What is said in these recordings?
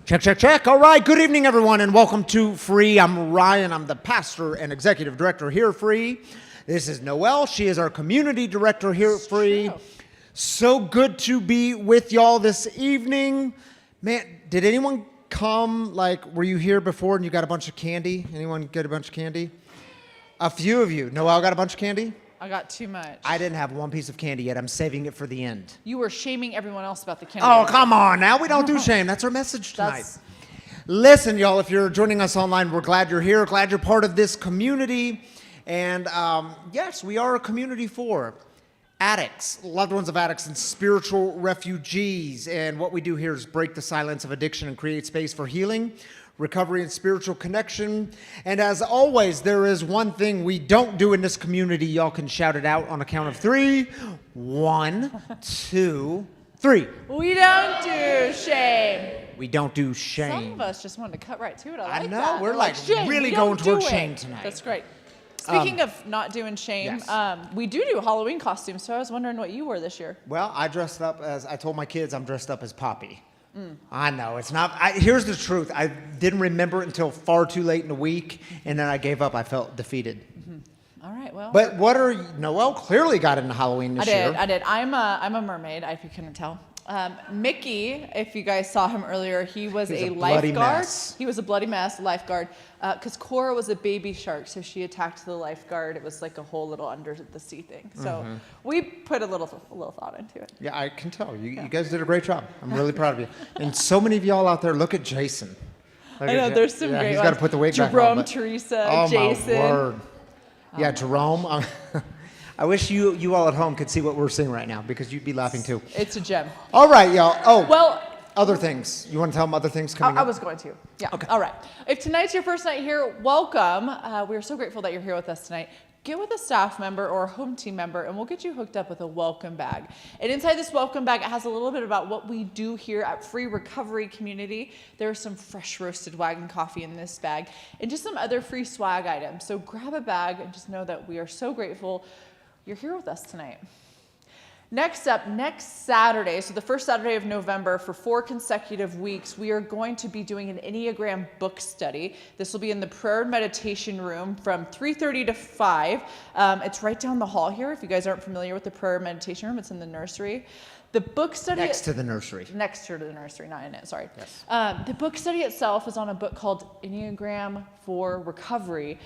Check, check, check. All right. Good evening, everyone, and welcome to Free. I'm Ryan. I'm the pastor and executive director here at Free. This is Noelle. She is our community director here at Free. So good to be with y'all this evening. Man, did anyone come, were you here before and you got a bunch of candy? Anyone get a bunch of candy? A few of you. Noelle got a bunch of candy? I got too much. I didn't have one piece of candy yet. I'm saving it for the end. You were shaming everyone else about the candy. Oh, come on now. We don't do shame. That's our message tonight. Listen, y'all, if you're joining us online, we're glad you're here. Glad you're part of this community. And yes, we are a community for addicts, loved ones of addicts, and spiritual refugees. And what we do here is break the silence of addiction and create space for healing, recovery, and spiritual connection. And as always, there is one thing we don't do in this community. Y'all can shout it out on a count of three. 1, 2, 3. We don't do shame. We don't do shame. Some of us just wanted to cut right to it. I like know. that. We're shame. really We going don't towards do it. shame tonight. That's great. Speaking of not doing shame, Yes. we do Halloween costumes, so I was wondering what you wore this year. Well, I told my kids I'm dressed up as Poppy. I know, it's not, here's the truth. I didn't remember it until far too late in the week, and then I gave up. I felt defeated. All right, well. But Noelle clearly got into Halloween this year. I did. I'm a mermaid, if you couldn't tell. Mickey, if you guys saw him earlier, he was a lifeguard. He was a bloody mess, lifeguard. Because Cora was a baby shark, so she attacked the lifeguard. It was like a whole little under the sea thing. So we put a little thought into it. Yeah, I can tell. You guys did a great job. I'm really proud of you. And so many of y'all out there, look at Jason. I know, there's some great he's ones. got to put the wig back on. Jerome, Teresa, Jason. My word. Yeah, Jerome. I wish you all at home could see what we're seeing right now, because you'd be laughing too. It's a gem. All right, y'all. Oh, well, other things. You want to tell them other things coming up? I was going to. Yeah. Okay. All right. If tonight's your first night here, welcome. We're so grateful that you're here with us tonight. Get with a staff member or a home team member, and we'll get you hooked up with a welcome bag. And inside this welcome bag, it has a little bit about what we do here at Free Recovery Community. There's some fresh roasted wagon coffee in this bag, and just some other free swag items. So grab a bag and just know that we are so grateful you're here with us tonight. Next up, next Saturday, so the first Saturday of November, for 4 consecutive weeks, we are going to be doing an Enneagram book study. This will be in the prayer and meditation room from 3:30 to 5. It's right down the hall here. If you guys aren't familiar with the prayer and meditation room, it's in the nursery. The book study... Next to the nursery. Next to the nursery, not in it, sorry. Yes. The book study itself is on a book called Enneagram for Recovery.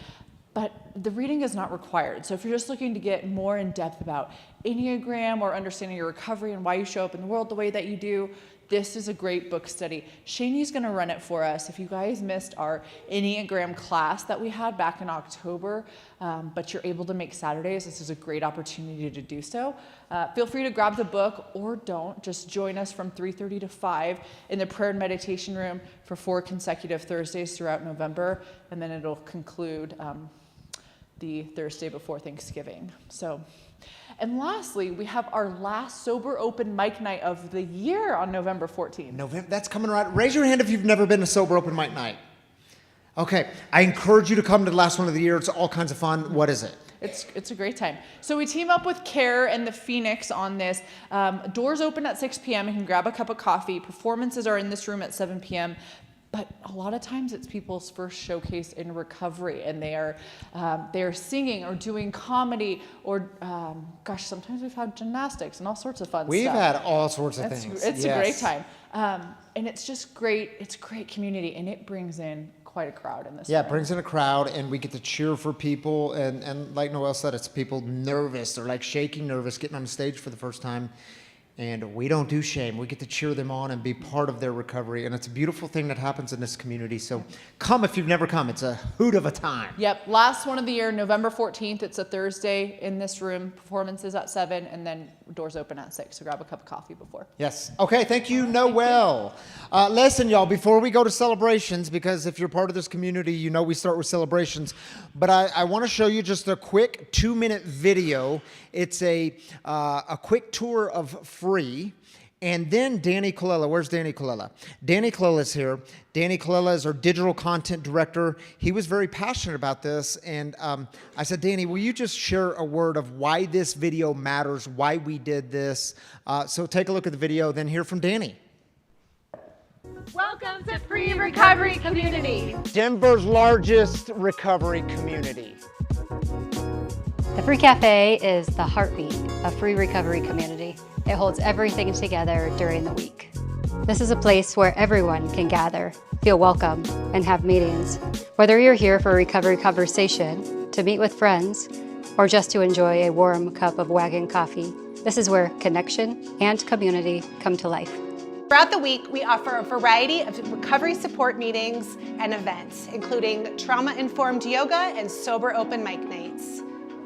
But the reading is not required. So if you're just looking to get more in depth about Enneagram or understanding your recovery and why you show up in the world the way that you do, this is a great book study. Shanie's going to run it for us. If you guys missed our Enneagram class that we had back in October, but you're able to make Saturdays, this is a great opportunity to do so. Feel free to grab the book or don't. Just join us from 3:30 to 5 in the prayer and meditation room for 4 consecutive Thursdays throughout November, and then it'll conclude the Thursday before Thanksgiving. And lastly, we have our last sober open mic night of the year on November 14th. That's coming right. Raise your hand if you've never been to sober open mic night. Okay, I encourage you to come to the last one of the year. It's all kinds of fun. What is it? It's a great time. So we team up with CARE and the Phoenix on this. Doors open at 6 p.m. You can grab a cup of coffee. Performances are in this room at 7 p.m. But a lot of times it's people's first showcase in recovery, and they are singing or doing comedy or, sometimes we've had gymnastics and all sorts of fun stuff. We've had all sorts of things. It's a great time. And it's just great. It's great community, and it brings in quite a crowd in this room. It brings in a crowd, and we get to cheer for people. And like Noelle said, it's people nervous. They're like shaking nervous, getting on the stage for the first time. And we don't do shame. We get to cheer them on and be part of their recovery. And it's a beautiful thing that happens in this community. So come if you've never come. It's a hoot of a time. Yep. Last one of the year, November 14th. It's a Thursday in this room. Performances at 7, and then doors open at 6. So grab a cup of coffee before. Yes. Okay. Thank you, Noelle. Listen, y'all, before we go to celebrations, because if you're part of this community, you know we start with celebrations. But I want to show you just a quick 2-minute video. It's a quick tour of Free. And then Danny Colella. Where's Danny Colella? Danny Colella is here. Danny Colella is our digital content director. He was very passionate about this. And I said, Danny, will you just share a word of why this video matters, why we did this? So take a look at the video, then hear from Danny. Welcome to Free Recovery Community. Denver's largest recovery community. The Free Cafe is the heartbeat of Free Recovery Community. It holds everything together during the week. This is a place where everyone can gather, feel welcome, and have meetings. Whether you're here for a recovery conversation, to meet with friends, or just to enjoy a warm cup of wagon coffee, this is where connection and community come to life. Throughout the week, we offer a variety of recovery support meetings and events, including trauma-informed yoga and sober open mic nights.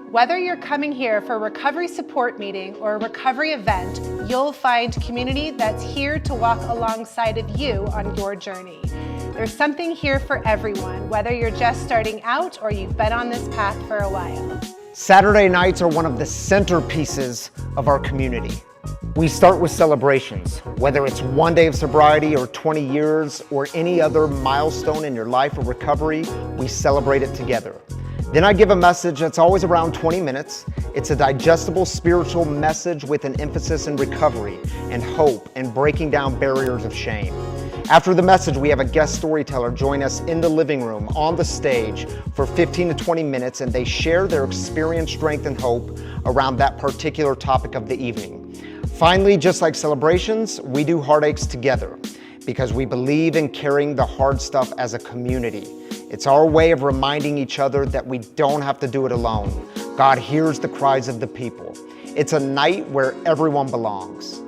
Whether you're coming here for a recovery support meeting or a recovery event, you'll find community that's here to walk alongside of you on your journey. There's something here for everyone, whether you're just starting out or you've been on this path for a while. Saturday nights are one of the centerpieces of our community. We start with celebrations, whether it's 1 day of sobriety or 20 years or any other milestone in your life or recovery, we celebrate it together. Then I give a message that's always around 20 minutes. It's a digestible spiritual message with an emphasis in recovery and hope and breaking down barriers of shame. After the message, we have a guest storyteller join us in the living room on the stage for 15 to 20 minutes, and they share their experience, strength, and hope around that particular topic of the evening. Finally, just like celebrations, we do heartaches together because we believe in carrying the hard stuff as a community. It's our way of reminding each other that we don't have to do it alone. God hears the cries of the people. It's a night where everyone belongs.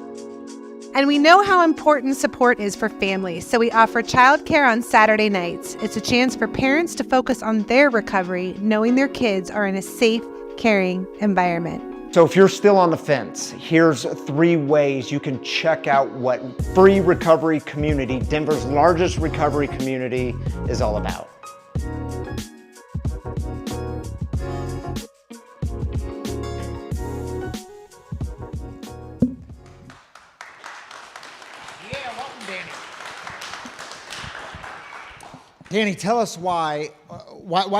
And we know how important support is for families, so we offer childcare on Saturday nights. It's a chance for parents to focus on their recovery, knowing their kids are in a safe, caring environment. So if you're still on the fence, here's 3 ways you can check out what Free Recovery Community, Denver's largest recovery community, is all about. Danny, tell us why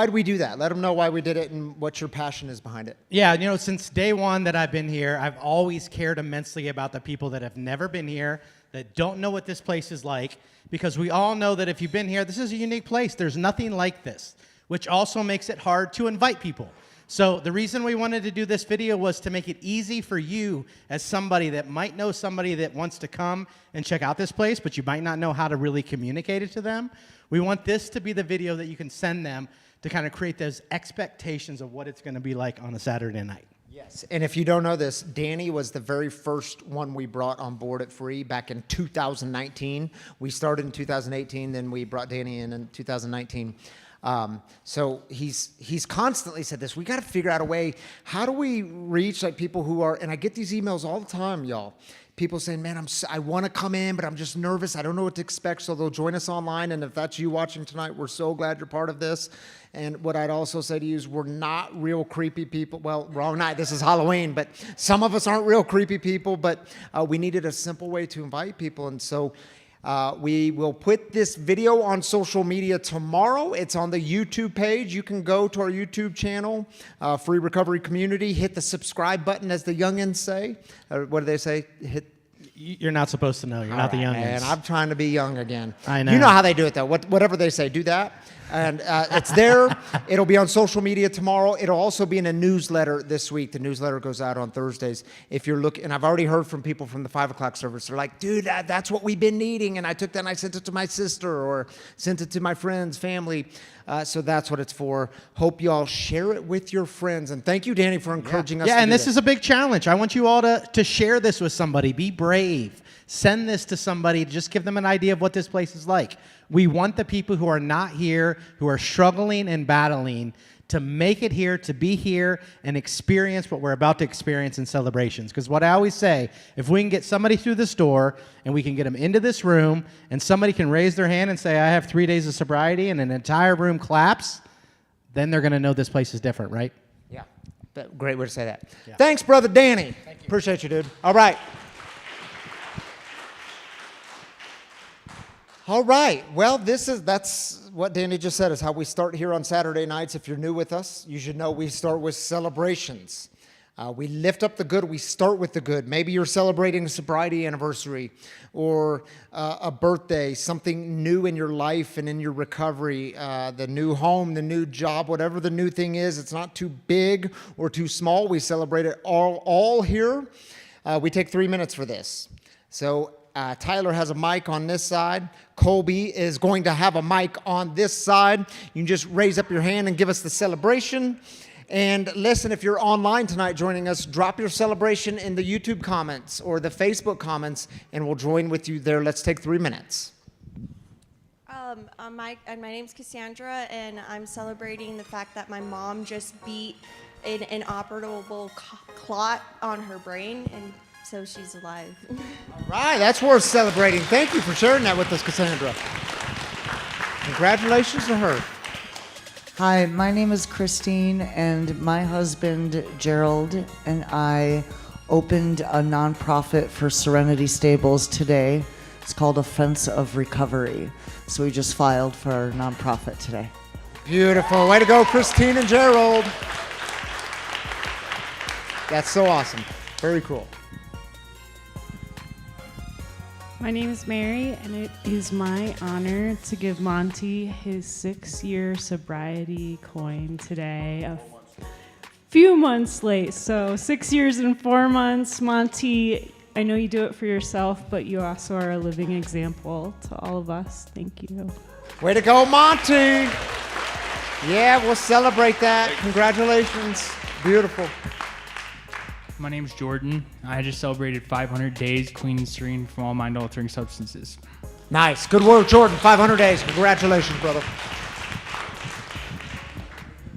did we do that? Let them know why we did it and what your passion is behind it. Yeah, you know, since day one that I've been here, I've always cared immensely about the people that have never been here, that don't know what this place is like, because we all know that if you've been here, this is a unique place. There's nothing like this, which also makes it hard to invite people. So the reason we wanted to do this video was to make it easy for you as somebody that might know somebody that wants to come and check out this place, but you might not know how to really communicate it to them. We want this to be the video that you can send them to kind of create those expectations of what it's going to be like on a Saturday night. Yes, and if you don't know this, Danny was the very first one we brought on board at Free back in 2019. We started in 2018, then we brought Danny in 2019. So he's constantly said this. We got to figure out a way. How do we reach like people who are? And I get these emails all the time, y'all. People saying, "Man, I want to come in, but I'm just nervous. I don't know what to expect." So they'll join us online. And if that's you watching tonight, we're so glad you're part of this. And what I'd also say to you is, we're not real creepy people. Well, wrong night. This is Halloween, but some of us aren't real creepy people. But we needed a simple way to invite people, and so. We will put this video on social media tomorrow. It's on the YouTube page. You can go to our YouTube channel, Free Recovery Community, hit the subscribe button, as the youngins say. What do they say? You're not supposed to know. You're not the youngins. And I'm trying to be young again. I know. You know how they do it, though. Whatever they say, do that. And it's there. It'll be on social media tomorrow. It'll also be in a newsletter this week. The newsletter goes out on Thursdays. If you're looking, and I've already heard from people from the 5 o'clock service. They're like, "Dude, that's what we've been needing." And I took that and I sent it to my sister or sent it to my friends, family. So that's what it's for. Hope y'all share it with your friends. And thank you, Danny, for encouraging us to do and this is a big challenge. I want you all to share this with somebody. Be brave. Send this to somebody. Just give them an idea of what this place is like. We want the people who are not here, who are struggling and battling, to make it here, to be here, and experience what we're about to experience in celebrations. Because what I always say, if we can get somebody through this door, and we can get them into this room, and somebody can raise their hand and say, "I have 3 days of sobriety," and an entire room claps, then they're going to know this place is different, right? Yeah, great way to say that. Yeah. Thanks, Brother Danny. Thank you. Appreciate you, dude. All right. All right. Well, that's what Danny just said, is how we start here on Saturday nights. If you're new with us, you should know we start with celebrations. We lift up the good. We start with the good. Maybe you're celebrating a sobriety anniversary or a birthday, something new in your life and in your recovery, the new home, the new job, whatever the new thing is. It's not too big or too small. We celebrate it all here. We take 3 minutes for this. So Tyler has a mic on this side. Colby is going to have a mic on this side. You can just raise up your hand and give us the celebration. And listen, if you're online tonight joining us, drop your celebration in the YouTube comments or the Facebook comments, and we'll join with you there. Let's take 3 minutes. My name's Cassandra, and I'm celebrating the fact that my mom just beat an inoperable clot on her brain, and so she's alive. All right, that's worth celebrating. Thank you for sharing that with us, Cassandra. Congratulations to her. Hi, my name is Christine, and my husband, Gerald, and I opened a nonprofit for Serenity Stables today. It's called Offense of Recovery. So we just filed for our nonprofit today. Beautiful. Way to go, Christine and Gerald. That's so awesome. Very cool. My name is Mary, and it is my honor to give Monty his 6-year sobriety coin today. A few months late, so 6 years and 4 months. Monty, I know you do it for yourself, but you also are a living example to all of us. Thank you. Way to go, Monty. Yeah, we'll celebrate that. Congratulations. Beautiful. My name's Jordan. I just celebrated 500 days clean and serene from all mind-altering substances. Nice. Good work, Jordan. 500 days. Congratulations, brother.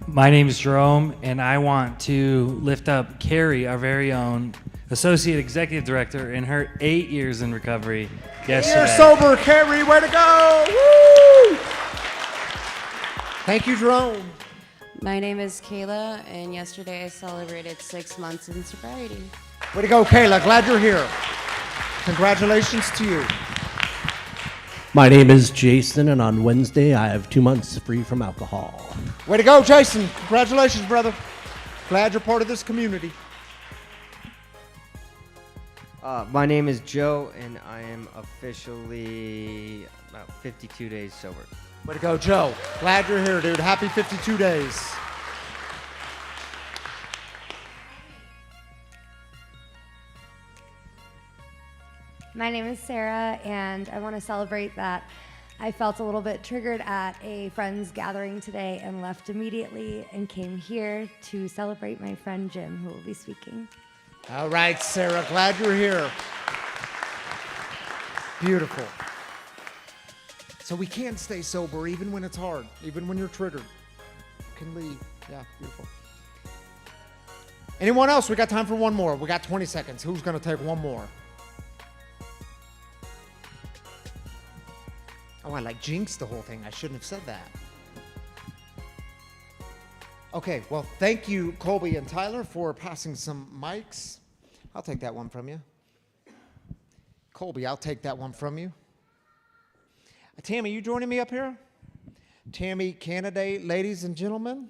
My name is Jerome, and I want to lift up Carrie, our very own Associate Executive Director, in her 8 years in recovery yesterday. You're sober, Carrie. Way to go. Woo! Thank you, Jerome. My name is Kayla, and yesterday I celebrated 6 months in sobriety. Way to go, Kayla. Glad you're here. Congratulations to you. My name is Jason, and on Wednesday I have 2 months free from alcohol. Way to go, Jason. Congratulations, brother. Glad you're part of this community. My name is Joe, and I am officially about 52 days sober. Way to go, Joe. Glad you're here, dude. Happy 52 days. My name is Sarah, and I want to celebrate that I felt a little bit triggered at a friend's gathering today and left immediately and came here to celebrate my friend Jim, who will be speaking. All right, Sarah. Glad you're here. Beautiful. So we can stay sober even when it's hard, even when you're triggered. You can leave. Yeah, beautiful. Anyone else? We got time for one more. We got 20 seconds. Who's going to take one more? Oh, I like jinxed the whole thing. I shouldn't have said that. Okay, well, thank you, Colby and Tyler, for passing some mics. I'll take that one from you. Colby, I'll take that one from you. Tammy, you joining me up here? Tammy, candidate, ladies and gentlemen.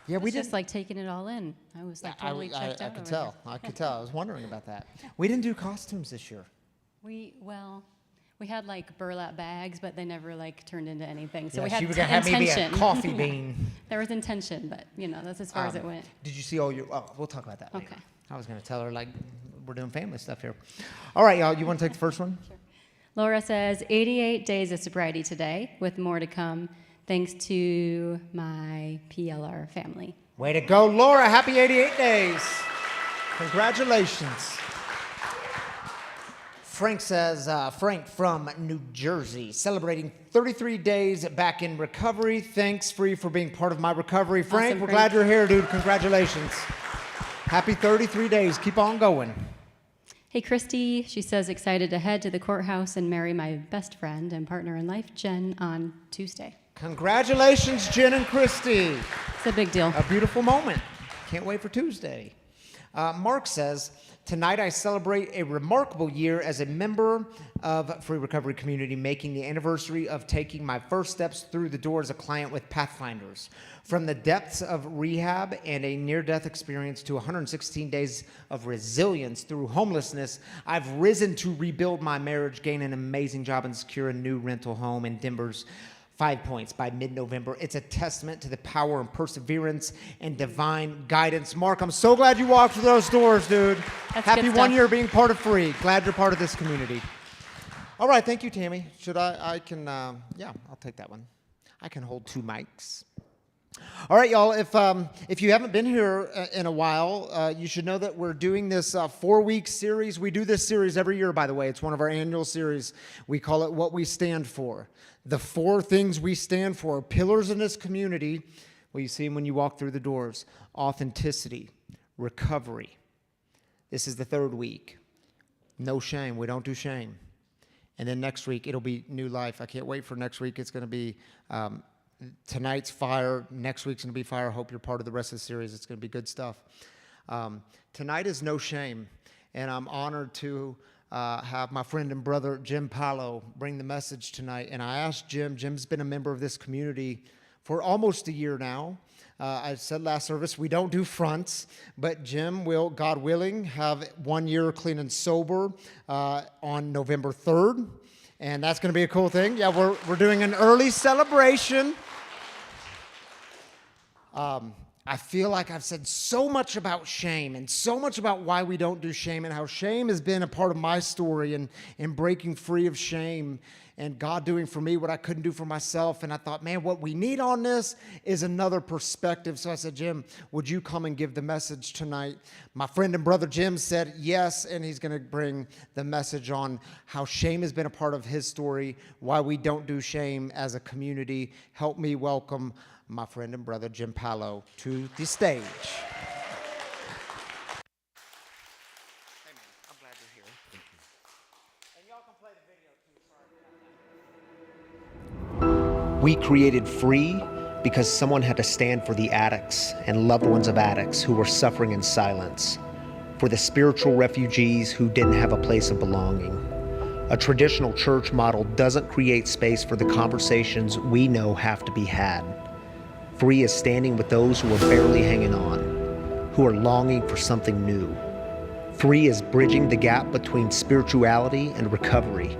Yeah, we just like taking it all in. I was like totally checked out. I could tell. I could tell. I was wondering about that. We didn't do costumes this year. We had like burlap bags, but they never like turned into anything. So yeah, we had she was gonna have maybe a coffee bean. There was intention, but that's as far as it went. Did you see all your? Oh, we'll talk about that later. Okay. I was gonna tell her like we're doing family stuff here. All right, y'all. You want to take the first one? Sure. Laura says 88 days of sobriety today, with more to come. Thanks to my PLR family. Way to go, Laura. Happy 88 days. Congratulations. Frank says, Frank from New Jersey, celebrating 33 days back in recovery. Thanks, Free, for being part of my recovery. Frank, Awesome, we're Frank. glad you're here, dude. Congratulations. Happy 33 days. Keep on going. Hey, Christy, she says, excited to head to the courthouse and marry my best friend and partner in life, Jen, on Tuesday. Congratulations, Jen and Christy. It's a big deal. A beautiful moment. Can't wait for Tuesday. Mark says, tonight I celebrate a remarkable year as a member of Free Recovery Community, making the anniversary of taking my first steps through the door as a client with Pathfinders. From the depths of rehab and a near-death experience to 116 days of resilience through homelessness, I've risen to rebuild my marriage, gain an amazing job, and secure a new rental home in Denver's 5 Points by mid-November. It's a testament to the power and perseverance and divine guidance. Mark, I'm so glad you walked through those doors, dude. That's Happy good 1 stuff. year being part of Free. Glad you're part of this community. All right, thank you, Tammy. Should I can, yeah, I'll take that one. I can hold 2 mics. All right, y'all, if you haven't been here in a while, you should know that we're doing this 4-week series. We do this series every year, by the way. It's one of our annual series. We call it What We Stand For. The 4 things we stand for, pillars in this community. Well, you see them when you walk through the doors. Authenticity, recovery. This is the 3rd week. No shame. We don't do shame. And then next week, it'll be new life. I can't wait for next week. It's going to be tonight's fire. Next week's going to be fire. I hope you're part of the rest of the series. It's going to be good stuff. Tonight is no shame. And I'm honored to have my friend and brother, Jim Pahlow, bring the message tonight. And I asked Jim. Jim's been a member of this community for almost a year now. I said last service, we don't do fronts, but Jim will, God willing, have 1 year clean and sober on November 3rd. And that's going to be a cool thing. Yeah, we're doing an early celebration. I feel like I've said so much about shame and so much about why we don't do shame and how shame has been a part of my story and breaking free of shame and God doing for me what I couldn't do for myself. And I thought, man, what we need on this is another perspective. So I said, Jim, would you come and give the message tonight? My friend and brother Jim said yes, and he's going to bring the message on how shame has been a part of his story, why we don't do shame as a community. Help me welcome my friend and brother Jim Pahlow to the stage. We created Free because someone had to stand for the addicts and loved ones of addicts who were suffering in silence, for the spiritual refugees who didn't have a place of belonging. A traditional church model doesn't create space for the conversations we know have to be had. Free is standing with those who are barely hanging on, who are longing for something new. Free is bridging the gap between spirituality and recovery.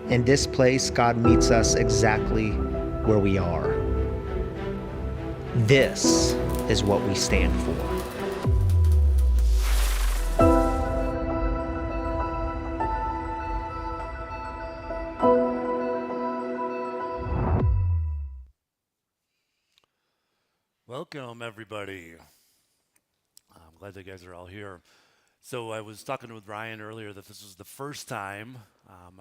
In this place, God meets us exactly where we are. This is what we stand for. Welcome, everybody. I'm glad that you guys are all here. So I was talking with Ryan earlier that this was the first time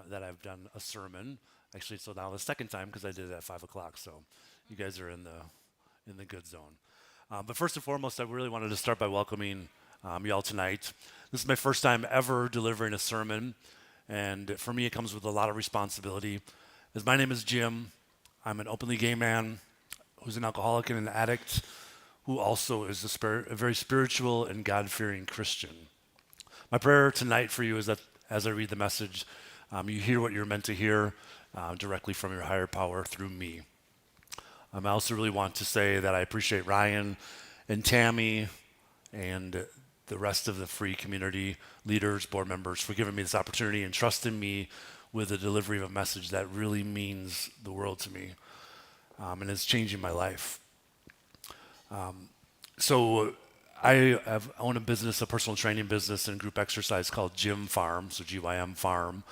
that I've done a sermon. Actually, so now the second time because I did it at 5 o'clock. So you guys are in the good zone. But first and foremost, I really wanted to start by welcoming y'all tonight. This is my first time ever delivering a sermon, and for me, it comes with a lot of responsibility. As my name is Jim, I'm an openly gay man who's an alcoholic and an addict, who also is a very spiritual and God-fearing Christian. My prayer tonight for you is that as I read the message, you hear what you're meant to hear directly from your higher power through me. I also really want to say that I appreciate Ryan and Tammy and the rest of the Free community leaders, board members, for giving me this opportunity and trusting me with the delivery of a message that really means the world to me and is changing my life. So I own a business, a personal training business and group exercise called Gym Farm, so GYM Farm.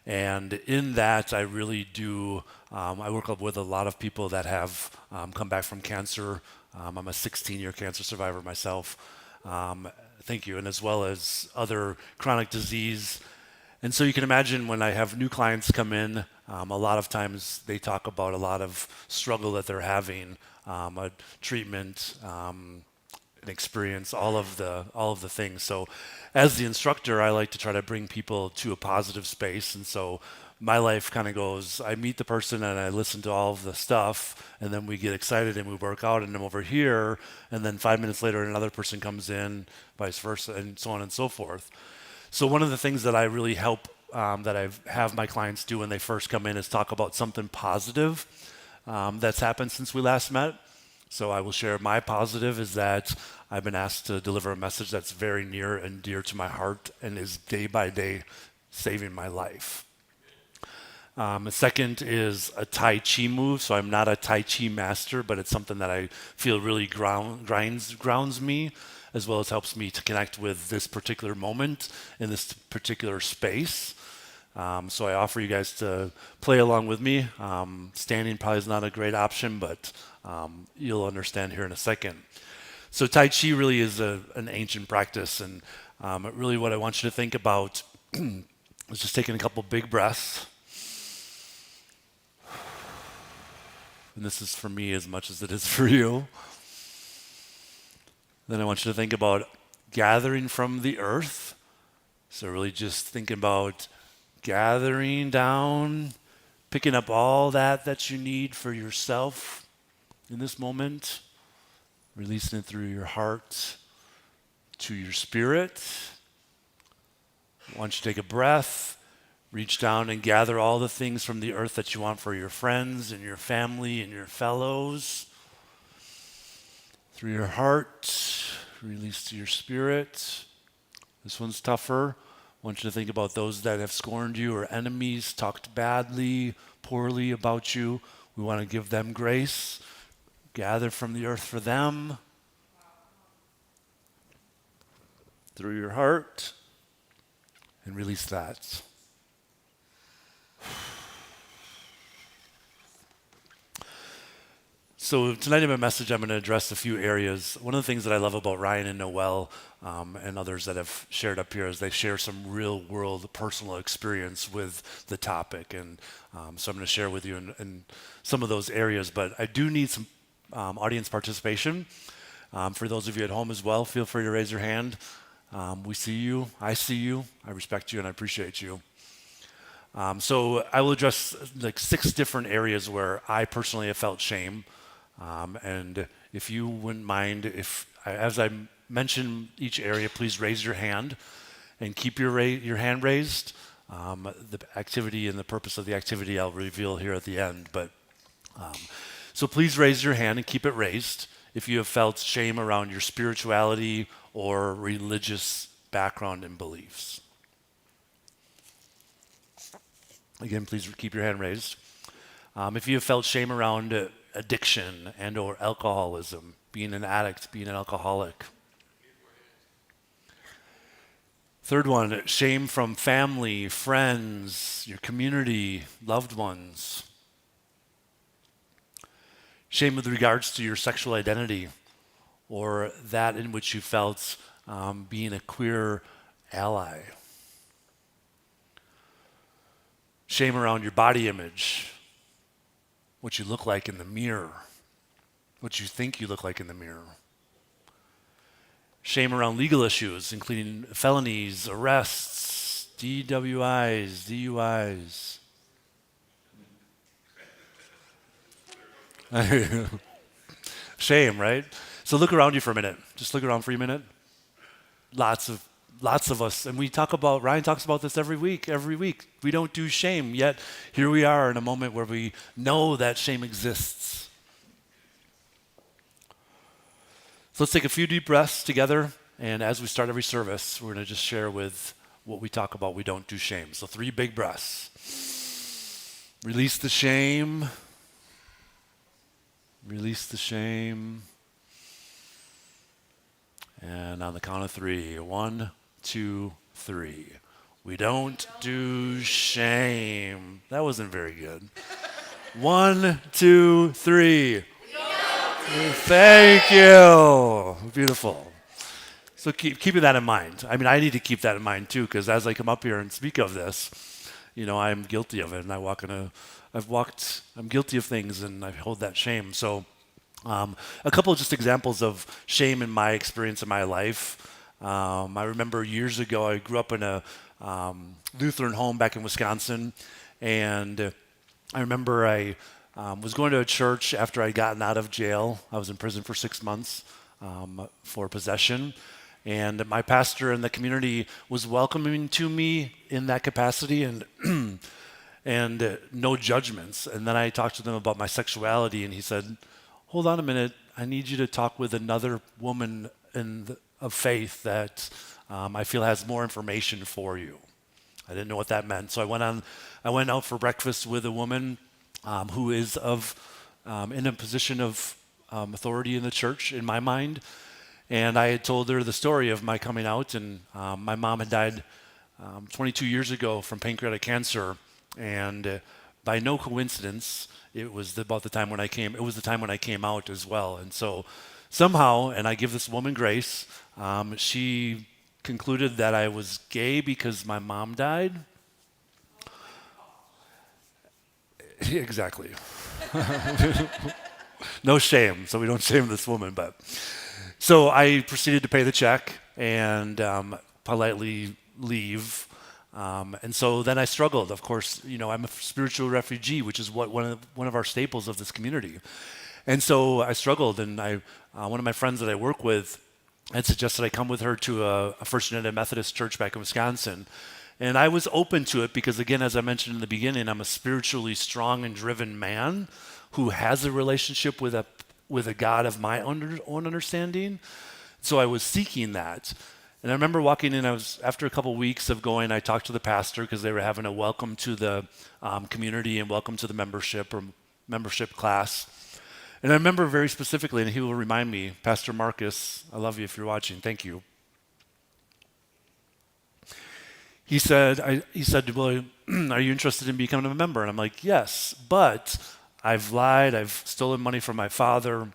And in that, I really do, I work with a lot of people that have come back from cancer. I'm a 16-year cancer survivor myself. Thank you. And as well as other chronic disease. And so you can imagine when I have new clients come in, a lot of times they talk about a lot of struggle that they're having, a treatment, and experience all of the things. So as the instructor, I like to try to bring people to a positive space. And so my life kind of goes, I meet the person and I listen to all of the stuff, and then we get excited and we work out, and I'm over here, and then 5 minutes later another person comes in, vice versa, and so on and so forth. So one of the things that I really help that I have my clients do when they first come in is talk about something positive that's happened since we last met. So I will share my positive is that I've been asked to deliver a message that's very near and dear to my heart and is day by day saving my life. The second is a Tai Chi move. So I'm not a Tai Chi master, but it's something that I feel really grounds me, as well as helps me to connect with this particular moment in this particular space. So I offer you guys to play along with me. Standing probably is not a great option, but you'll understand here in a second. So Tai Chi really is an ancient practice, and really what I want you to think about is just taking a couple big breaths. And this is for me as much as it is for you. Then I want you to think about gathering from the earth. So really just thinking about gathering down, picking up all that you need for yourself in this moment, releasing it through your heart to your spirit. I want you to take a breath. Reach down and gather all the things from the earth that you want for your friends and your family and your fellows. Through your heart, release to your spirit. This one's tougher. I want you to think about those that have scorned you or enemies, talked badly, poorly about you. We want to give them grace. Gather from the earth for them. Through your heart, and release that. So tonight in my message, I'm going to address a few areas. One of the things that I love about Ryan and Noel and others that have shared up here is they share some real world personal experience with the topic. And so I'm going to share with you in some of those areas. But I do need some audience participation. For those of you at home as well, feel free to raise your hand. We see you. I see you. I respect you and I appreciate you. So I will address like 6 different areas where I personally have felt shame. And if you wouldn't mind, as I mention each area, please raise your hand and keep your hand raised. The activity and the purpose of the activity I'll reveal here at the end. But so please raise your hand and keep it raised if you have felt shame around your spirituality or religious background and beliefs. Again, please keep your hand raised. If you have felt shame around addiction and or alcoholism, being an addict, being an alcoholic. Third one, shame from family, friends, your community, loved ones. Shame with regards to your sexual identity or that in which you felt being a queer ally. Shame around your body image, what you look like in the mirror, what you think you look like in the mirror. Shame around legal issues, including felonies, arrests, DWIs, DUIs. Shame, right? So look around you for a minute. Just look around for a minute. Lots of us, and Ryan talks about this every week. We don't do shame, yet here we are in a moment where we know that shame exists. So let's take a few deep breaths together, and as we start every service, we're going to just share with what we talk about. We don't do shame. So 3 big breaths. Release the shame. Release the shame. And on the count of 3, 1, 2, 3. We don't do shame. That wasn't very good. 1, 2, 3. Thank you. Beautiful. So keeping that in mind. I mean, I need to keep that in mind too, because as I come up here and speak of this, I'm guilty of it, and I'm guilty of things, and I hold that shame. So A couple of just examples of shame in my experience in my life. I remember years ago, I grew up in a Lutheran home back in Wisconsin, and I remember I was going to a church after I'd gotten out of jail. I was in prison for 6 months for possession, and my pastor in the community was welcoming to me in that capacity, and and no judgments. And then I talked to them about my sexuality, and he said, hold on a minute, I need you to talk with another woman of faith that I feel has more information for you. I didn't know what that meant. So I went out for breakfast with a woman who is in a position of authority in the church, in my mind. And I had told her the story of my coming out, and my mom had died 22 years ago from pancreatic cancer. And by no coincidence, it was the time when I came out as well. And so somehow, and I give this woman grace, she concluded that I was gay because my mom died. Exactly. No shame, so we don't shame this woman. But so I proceeded to pay the check and politely leave. And so then I struggled. Of course, I'm a spiritual refugee, which is one of our staples of this community. And so I struggled, and one of my friends that I work with had suggested I come with her to a First United Methodist church back in Wisconsin. And I was open to it because, again, as I mentioned in the beginning, I'm a spiritually strong and driven man who has a relationship with a God of my own understanding. So I was seeking that. And I remember walking in, after a couple weeks of going, I talked to the pastor because they were having a welcome to the community and welcome to the membership class. And I remember very specifically, and he will remind me, Pastor Marcus, I love you if you're watching, thank you. He said, well, are you interested in becoming a member? And I'm like, yes, but I've lied, I've stolen money from my father,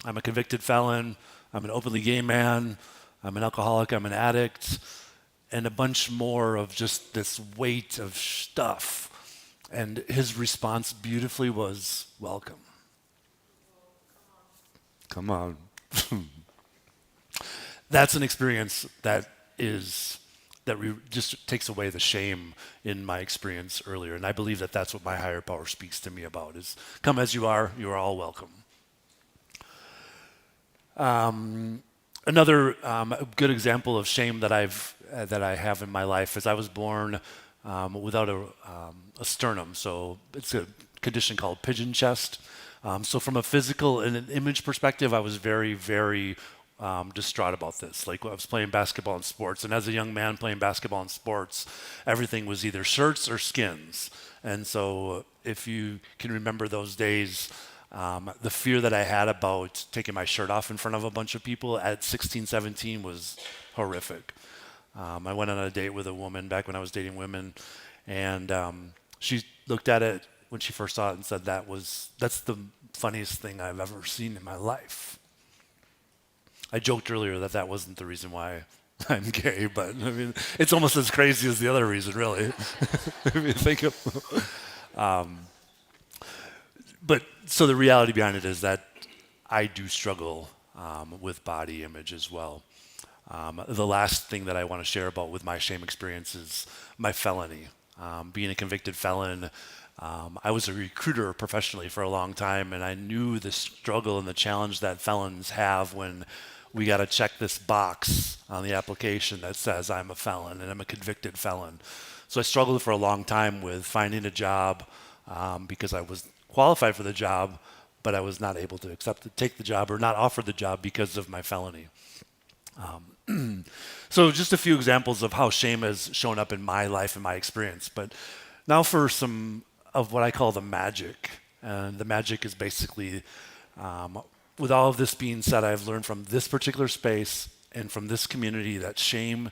I'm a convicted felon, I'm an openly gay man, I'm an alcoholic, I'm an addict, and a bunch more of just this weight of stuff. And his response beautifully was, welcome. Come on. That's an experience that just takes away the shame in my experience earlier. And I believe that that's what my higher power speaks to me about is come as you are all welcome. Another good example of shame that I have in my life is I was born without a sternum. So it's a condition called pigeon chest. So from a physical and an image perspective, I was very, very distraught about this. Like I was playing basketball and sports, and as a young man playing basketball and sports, everything was either shirts or skins. And so if you can remember those days, the fear that I had about taking my shirt off in front of a bunch of people at 16, 17 was horrific. I went on a date with a woman back when I was dating women, and she looked at it when she first saw it and said, that's the funniest thing I've ever seen in my life. I joked earlier that wasn't the reason why I'm gay, but I mean, it's almost as crazy as the other reason, really. If you think of, but so the reality behind it is that I do struggle with body image as well. The last thing that I want to share about with my shame experience is my felony. Being a convicted felon, I was a recruiter professionally for a long time, and I knew the struggle and the challenge that felons have when we got to check this box on the application that says I'm a felon and I'm a convicted felon. So I struggled for a long time with finding a job because I was qualified for the job, but I was not able to take the job or not offered the job because of my felony. So just a few examples of how shame has shown up in my life and my experience. But now for some of what I call the magic. And the magic is basically, with all of this being said, I've learned from this particular space and from this community that shame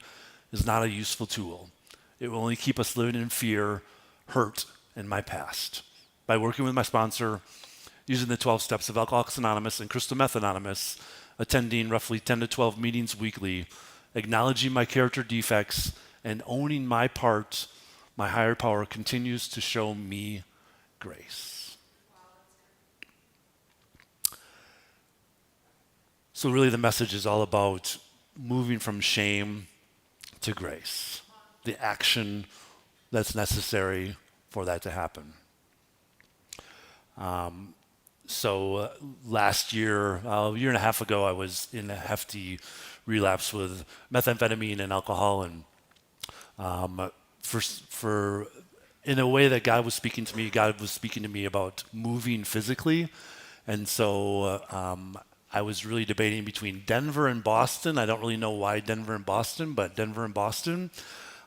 is not a useful tool. It will only keep us living in fear, hurt, and my past. By working with my sponsor, using the 12 steps of Alcoholics Anonymous and Crystal Meth Anonymous, attending roughly 10 to 12 meetings weekly, acknowledging my character defects, and owning my part, my higher power continues to show me grace. So really the message is all about moving from shame to grace, the action that's necessary for that to happen. Last year, a year and a half ago, I was in a hefty relapse with methamphetamine and alcohol, and for in a way that God was speaking to me about moving physically, and so I was really debating between Denver and Boston. I don't really know why Denver and Boston, but Denver and Boston.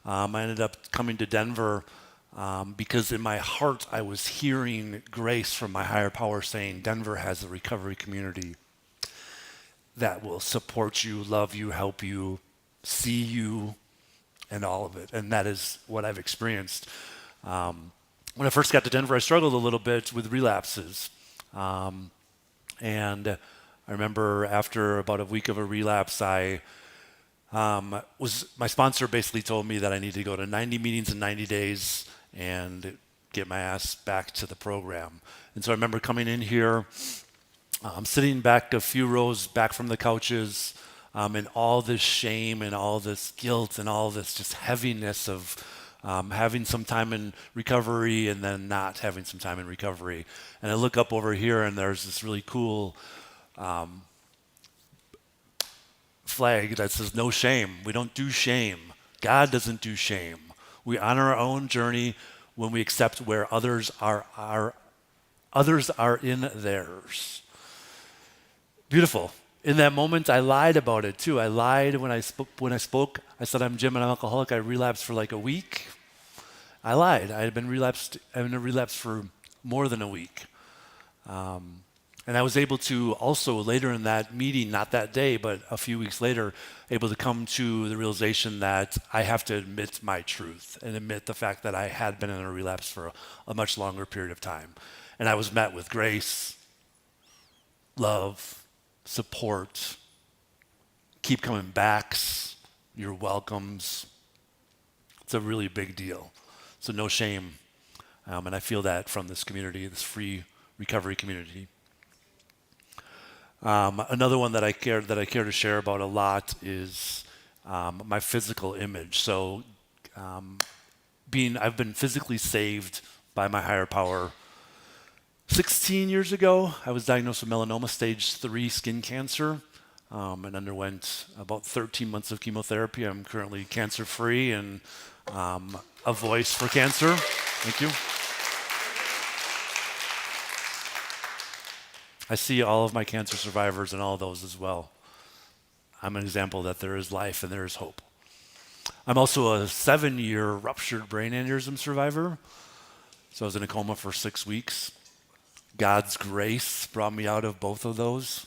I ended up coming to Denver because in my heart I was hearing grace from my higher power saying, Denver has a recovery community that will support you, love you, help you, see you, and all of it. And that is what I've experienced. When I first got to Denver, I struggled a little bit with relapses. And I remember after about a week of a relapse, my sponsor basically told me that I needed to go to 90 meetings in 90 days and get my ass back to the program. And so I remember coming in here, sitting back a few rows back from the couches, and all this shame and all this guilt and all this just heaviness of having some time in recovery and then not having some time in recovery. And I look up over here and there's this really cool flag that says no shame. We don't do shame. God doesn't do shame. We honor our own journey when we accept where others are in theirs. Beautiful. In that moment, I lied about it too. I lied when I spoke. I said I'm Jim and I'm alcoholic. I relapsed for like a week. I lied. I had been in a relapse for more than a week. And I was able to also later in that meeting, not that day, but a few weeks later, able to come to the realization that I have to admit my truth and admit the fact that I had been in a relapse for a much longer period of time. And I was met with grace, love, support, keep coming backs, your welcomes. It's a really big deal. So no shame. And I feel that from this community, this free recovery community. Another one that I care to share about a lot is my physical image. So I've been physically saved by my higher power. 16 years ago, I was diagnosed with melanoma stage 3 skin cancer and underwent about 13 months of chemotherapy. I'm currently cancer-free and a voice for cancer. Thank you. I see all of my cancer survivors and all of those as well. I'm an example that there is life and there is hope. I'm also a 7-year ruptured brain aneurysm survivor. So I was in a coma for 6 weeks. God's grace brought me out of both of those.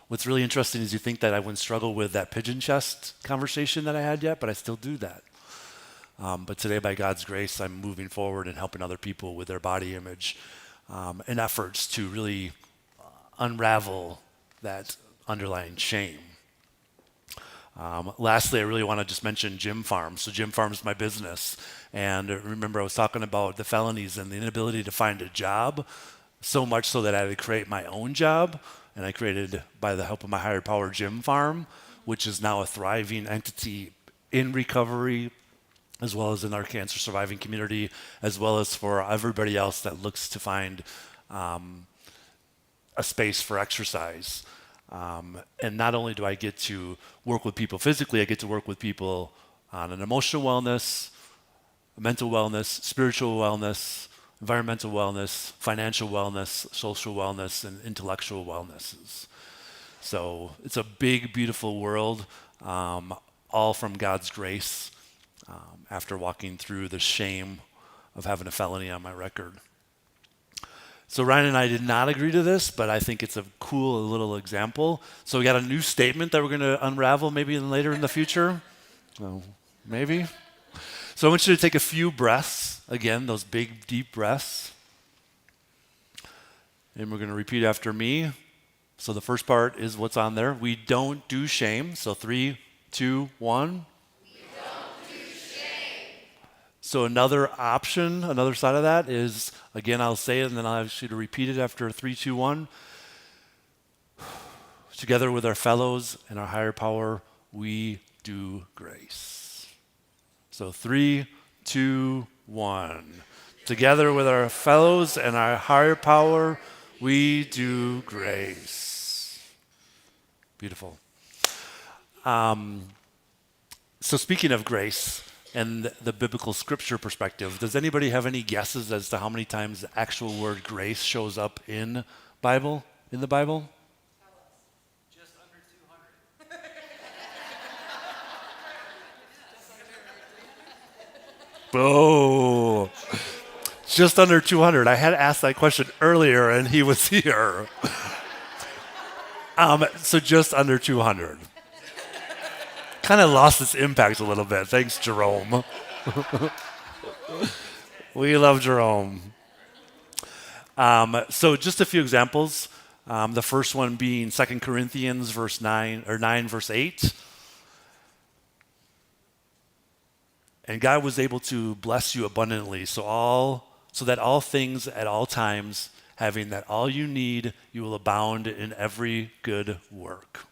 What's really interesting is you think that I wouldn't struggle with that pigeon chest conversation that I had yet, but I still do that. But today, by God's grace, I'm moving forward and helping other people with their body image in efforts to really unravel that underlying shame. Lastly, I really want to just mention Gym Farm. So Gym Farm is my business. And remember, I was talking about the felonies and the inability to find a job, so much so that I had to create my own job. And I created, by the help of my higher power, Gym Farm, which is now a thriving entity in recovery, as well as in our cancer surviving community, as well as for everybody else that looks to find a space for exercise. And not only do I get to work with people physically, I get to work with people on an emotional wellness, mental wellness, spiritual wellness, environmental wellness, financial wellness, social wellness, and intellectual wellnesses. So it's a big, beautiful world, all from God's grace, after walking through the shame of having a felony on my record. So Ryan and I did not agree to this, but I think it's a cool little example. So we got a new statement that we're going to unravel maybe later in the future. Well, maybe. So I want you to take a few breaths. Again, those big, deep breaths. And we're going to repeat after me. So the first part is what's on there. We don't do shame. So 3, 2, 1. So another option, another side of that is, again, I'll say it and then I'll ask you to repeat it after 3, 2, 1. Together with our fellows and our higher power, we do grace. So 3, 2, 1. Together with our fellows and our higher power, we do grace. Beautiful. So speaking of grace and the biblical scripture perspective, does anybody have any guesses as to how many times the actual word grace shows up in the Bible? Just under 200. Oh, just under 200. I had asked that question earlier and he was here. So just under 200. Kind of lost its impact a little bit. Thanks, Jerome. We love Jerome. So just a few examples. The first one being 2 Corinthians 9 verse 8. And God was able to bless you abundantly, so that all things at all times, having that all you need, you will abound in every good work.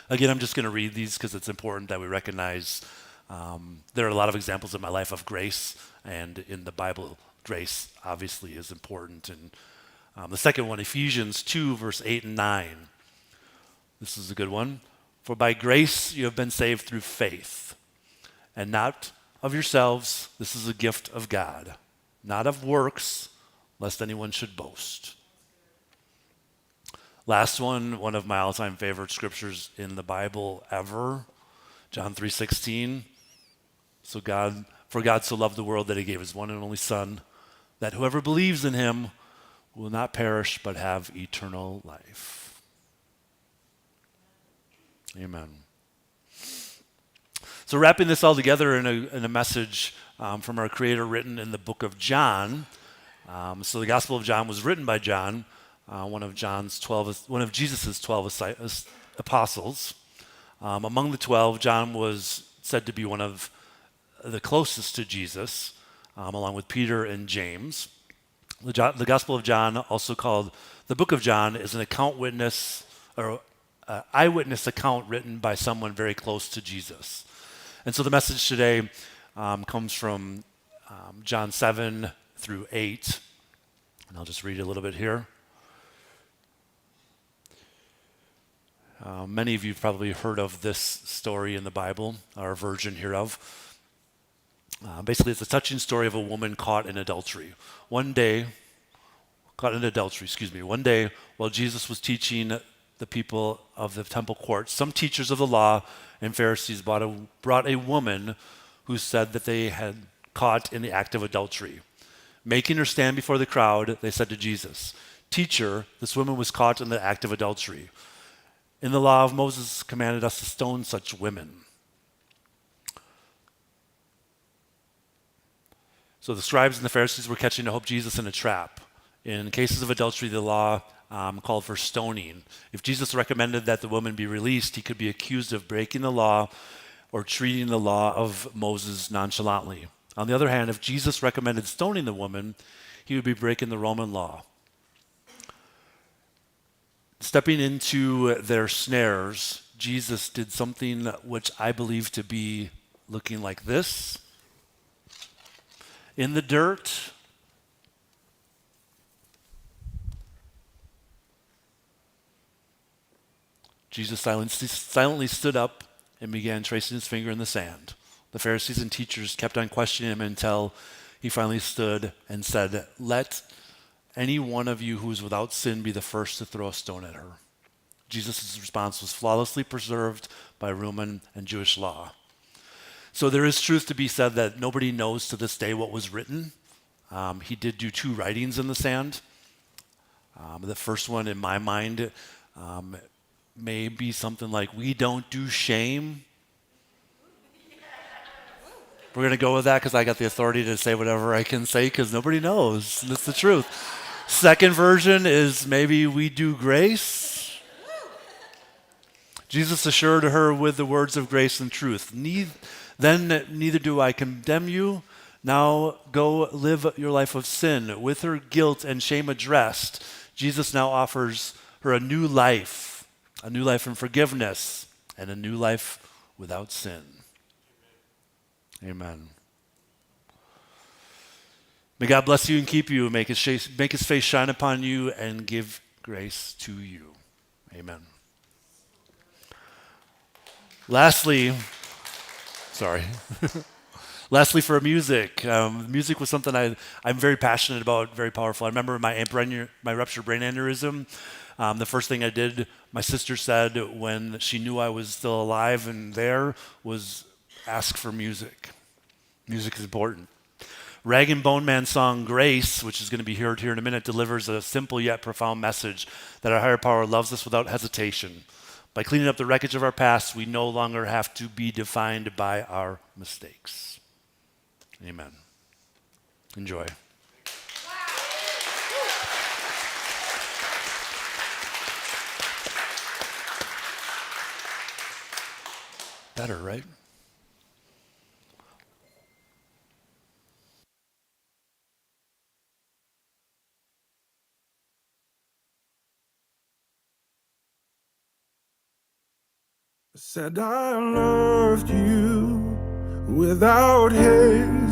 Again, I'm just going to read these because it's important that we recognize there are a lot of examples in my life of grace, and in the Bible, grace obviously is important. And the second one, Ephesians 2, verse 8 and 9. This is a good one. For by grace you have been saved through faith, and not of yourselves. This is a gift of God, not of works, lest anyone should boast. Last one of my all-time favorite scriptures in the Bible ever, John 3:16. For God so loved the world that he gave his one and only Son, that whoever believes in him will not perish but have eternal life. Amen. So wrapping this all together in a message from our Creator written in the book of John. So the Gospel of John was written by John, one of Jesus' 12 apostles. Among the 12, John was said to be one of the closest to Jesus, along with Peter and James. The Gospel of John, also called the book of John, is an eyewitness account written by someone very close to Jesus. And so the message today comes from John 7 through 8. And I'll just read a little bit here. Many of you have probably heard of this story in the Bible, or a version hereof. Basically, it's a touching story of a woman caught in adultery. One day, while Jesus was teaching the people of the temple court, some teachers of the law and Pharisees brought a woman who said that they had caught in the act of adultery. Making her stand before the crowd, they said to Jesus, "Teacher, this woman was caught in the act of adultery. In the law of Moses commanded us to stone such women." So the scribes and the Pharisees were catching to hope Jesus in a trap. In cases of adultery, the law called for stoning. If Jesus recommended that the woman be released, he could be accused of breaking the law or treating the law of Moses nonchalantly. On the other hand, if Jesus recommended stoning the woman, he would be breaking the Roman law. Stepping into their snares, Jesus did something which I believe to be looking like this. In the dirt, Jesus silently stood up and began tracing his finger in the sand. The Pharisees and teachers kept on questioning him until he finally stood and said, "Let any one of you who is without sin be the first to throw a stone at her." Jesus' response was flawlessly preserved by Roman and Jewish law. So there is truth to be said that nobody knows to this day what was written. He did do 2 writings in the sand. The first one, in my mind, may be something like, "We don't do shame." We're going to go with that because I got the authority to say whatever I can say because nobody knows. That's the truth. Second version is maybe, "We do grace." Jesus assured her with the words of grace and truth. Then neither do I condemn you. Now go live your life of sin. With her guilt and shame addressed, Jesus now offers her a new life, a new life in forgiveness, and a new life without sin. Amen. May God bless you and keep you, make his face shine upon you, and give grace to you. Amen. Lastly, Lastly, for music. Music was something I'm very passionate about, very powerful. I remember my ruptured brain aneurysm. The first thing I did, my sister said when she knew I was still alive and there, was ask for music. Music is important. Rag and Bone Man's song Grace, which is going to be heard here in a minute, delivers a simple yet profound message that our higher power loves us without hesitation. By cleaning up the wreckage of our past, we no longer have to be defined by our mistakes. Amen. Enjoy. Better, right? Said I loved you without hesitation.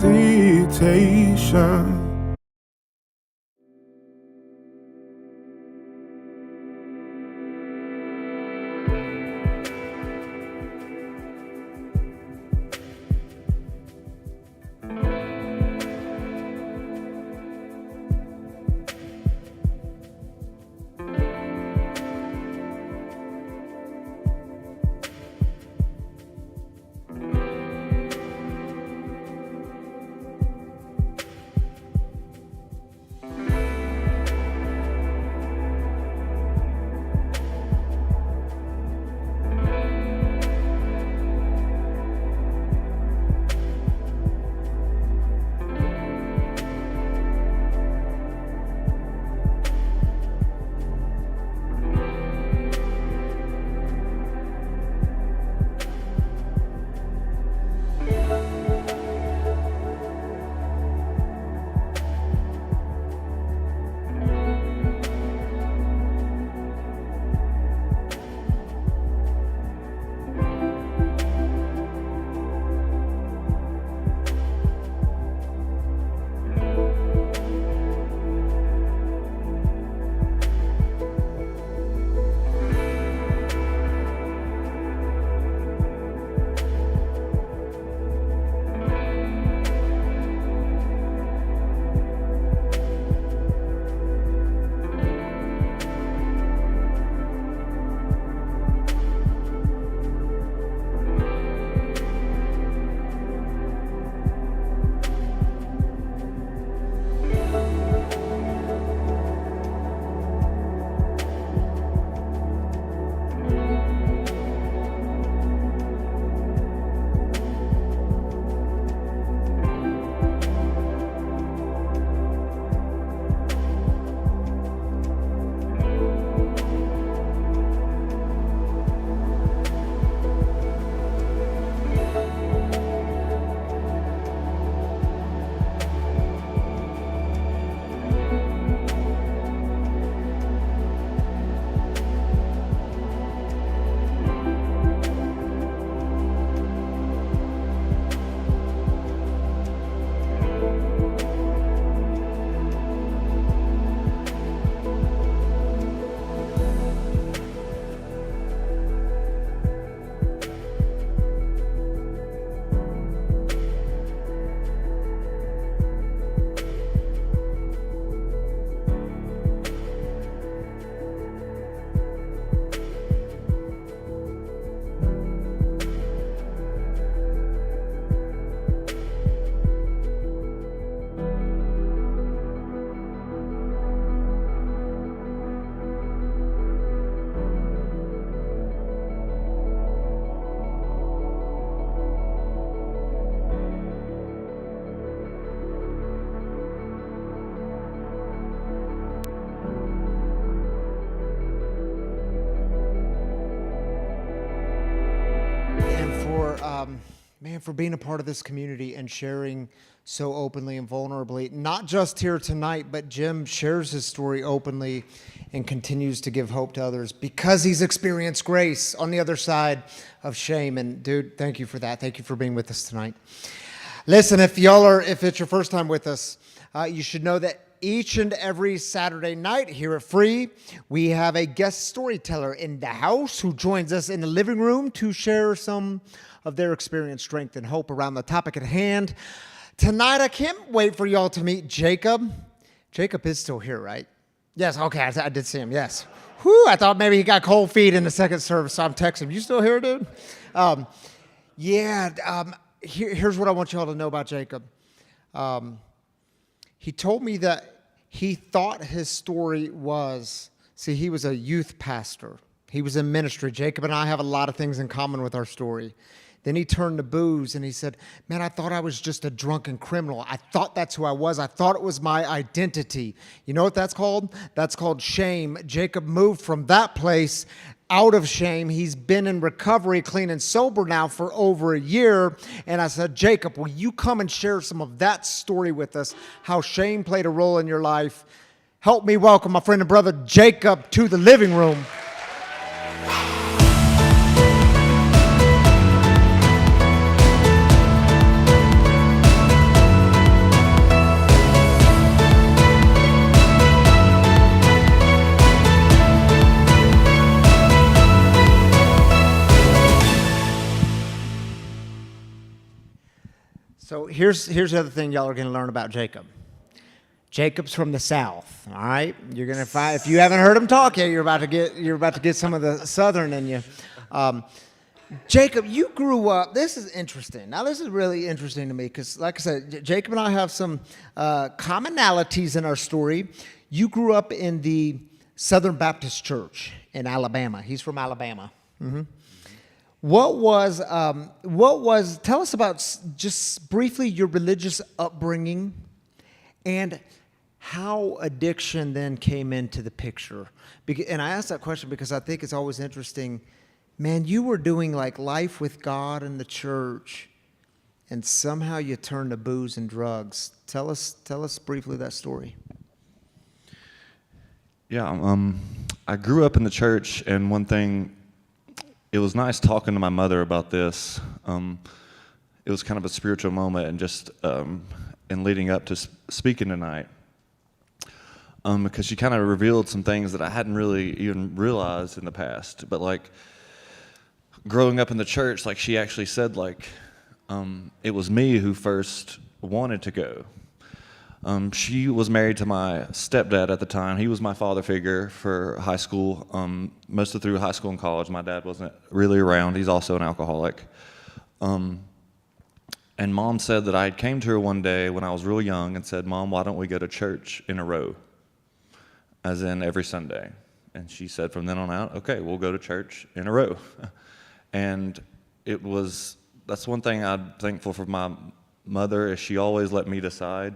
For being a part of this community and sharing so openly and vulnerably, not just here tonight, but Jim shares his story openly and continues to give hope to others because he's experienced grace on the other side of shame. And dude, thank you for that. Thank you for being with us tonight. Listen, if it's your first time with us, you should know that each and every Saturday night here at Free, we have a guest storyteller in the house who joins us in the living room to share some of their experience, strength, and hope around the topic at hand. Tonight, I can't wait for y'all to meet Jacob. Jacob is still here, right? Yes, okay, I did see him, yes. Whew, I thought maybe he got cold feet in the second service, so I'm texting him. You still here, dude? Here's what I want y'all to know about Jacob. He told me that he thought his story was, he was a youth pastor. He was in ministry. Jacob and I have a lot of things in common with our story. Then he turned to booze and he said, man, I thought I was just a drunken criminal. I thought that's who I was. I thought it was my identity. You know what that's called? That's called shame. Jacob moved from that place out of shame. He's been in recovery, clean and sober now for over a year. And I said, Jacob, will you come and share some of that story with us, how shame played a role in your life? Help me welcome my friend and brother Jacob to the living room. So here's the other thing y'all are going to learn about Jacob. Jacob's from the South, all right? You're going to find, if you haven't heard him talk yet, you're about to get some of the Southern in you. Jacob, you grew up. This is interesting. Now, this is really interesting to me because, like I said, Jacob and I have some commonalities in our story. You grew up in the Southern Baptist Church in Alabama. He's from Alabama. Mm-hmm. What was, tell us about just briefly your religious upbringing and how addiction then came into the picture. And I ask that question because I think it's always interesting. Man, you were doing like life with God in the church and somehow you turned to booze and drugs. Tell us briefly that story. Yeah, I grew up in the church, and one thing, it was nice talking to my mother about this. It was kind of a spiritual moment, and just in leading up to speaking tonight, because she kind of revealed some things that I hadn't really even realized in the past. But like growing up in the church, like she actually said, like it was me who first wanted to go. She was married to my stepdad at the time. He was my father figure for high school, mostly through high school and college. My dad wasn't really around. He's also an alcoholic. And Mom said that I came to her one day when I was real young and said, Mom, why don't we go to church in a row? As in every Sunday. And she said from then on out, okay, we'll go to church in a row. And that's one thing I'm thankful for my mother, is she always let me decide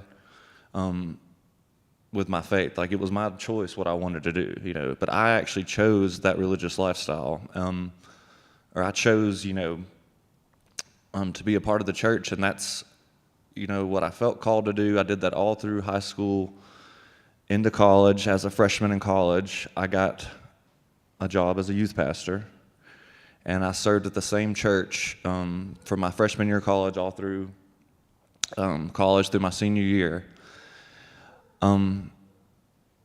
with my faith. Like, it was my choice what I wanted to do, you know, but I actually chose that religious lifestyle, or I chose, you know, to be a part of the church, and that's, you know, what I felt called to do. I did that all through high school, into college. As a freshman in college, I got a job as a youth pastor, and I served at the same church from my freshman year of college all through college through my senior year.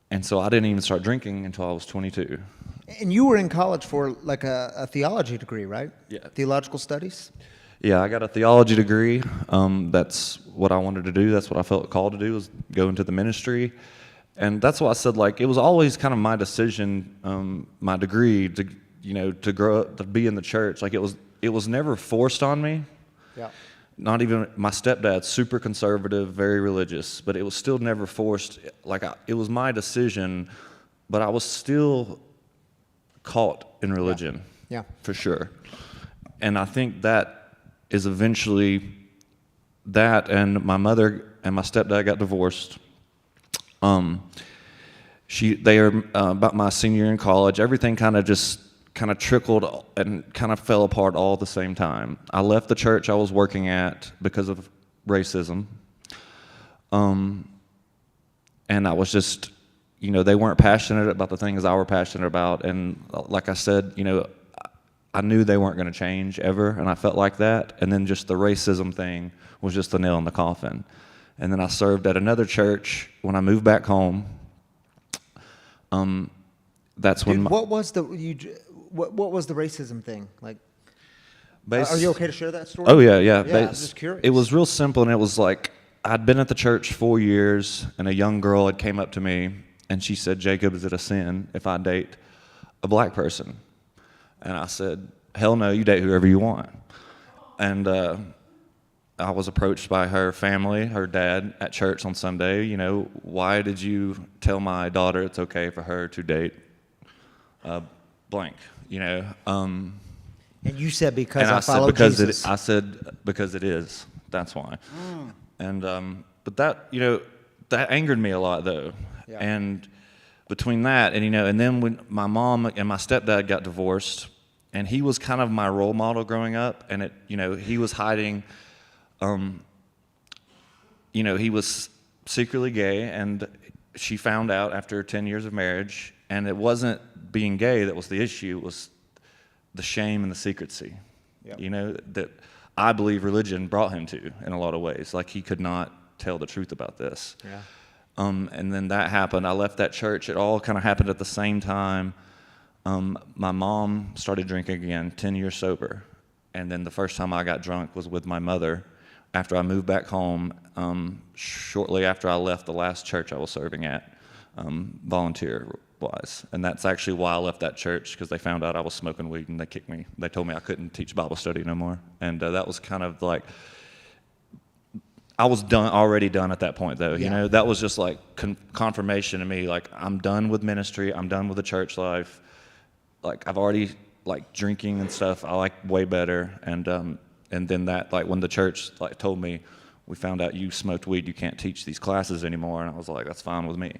And so I didn't even start drinking until I was 22. And you were in college for like a theology degree, right? Yeah. Theological studies? Yeah, I got a theology degree. That's what I wanted to do. That's what I felt called to do, was go into the ministry. And that's why I said, like, it was always kind of my decision, my degree to, you know, to grow up, to be in the church. Like, it was never forced on me. Yeah. Not even my stepdad's super conservative, very religious, but it was still never forced. Like, it was my decision, but I was still caught in religion. Yeah. For sure. And I think that is eventually that, and my mother and my stepdad got divorced. They are about my senior year in college. Everything kind of trickled and kind of fell apart all at the same time. I left the church I was working at because of racism. And I was just, they weren't passionate about the things I were passionate about. And like I said, I knew they weren't going to change ever, and I felt like that. And then just the racism thing was just the nail in the coffin. And then I served at another church when I moved back home. That's when. What was the racism thing like? Are you okay to share that story? Oh yeah. I'm just curious. It was real simple, and it was like I'd been at the church 4 years, and a young girl had came up to me, and she said, "Jacob, is it a sin if I date a black person?" And I said, "Hell no, you date whoever you want." And I was approached by her family, her dad, at church on Sunday. Why did you tell my daughter it's okay for her to date blank? And you said because I follow Jesus. I said because it is. That's why. And but that that angered me a lot though. Yeah. And between that and then when my mom and my stepdad got divorced, and he was kind of my role model growing up, and he was hiding. He was secretly gay, and she found out after 10 years of marriage. And it wasn't being gay that was the issue. It was the shame and the secrecy, that I believe religion brought him to in a lot of ways. Like he could not tell the truth about this. Yeah. And then that happened. I left that church. It all kind of happened at the same time. My mom started drinking again, 10 years sober. And then the first time I got drunk was with my mother after I moved back home, shortly after I left the last church I was serving at, volunteer-wise. And that's actually why I left that church, because they found out I was smoking weed and they kicked me. They told me I couldn't teach Bible study no more. And that was kind of like, I was already done at that point though. That was just like confirmation to me, like I'm done with ministry, I'm done with the church life. Like I've already, like drinking and stuff, I like way better. And then that, like when the church like told me, we found out you smoked weed, you can't teach these classes anymore. And I was like, that's fine with me,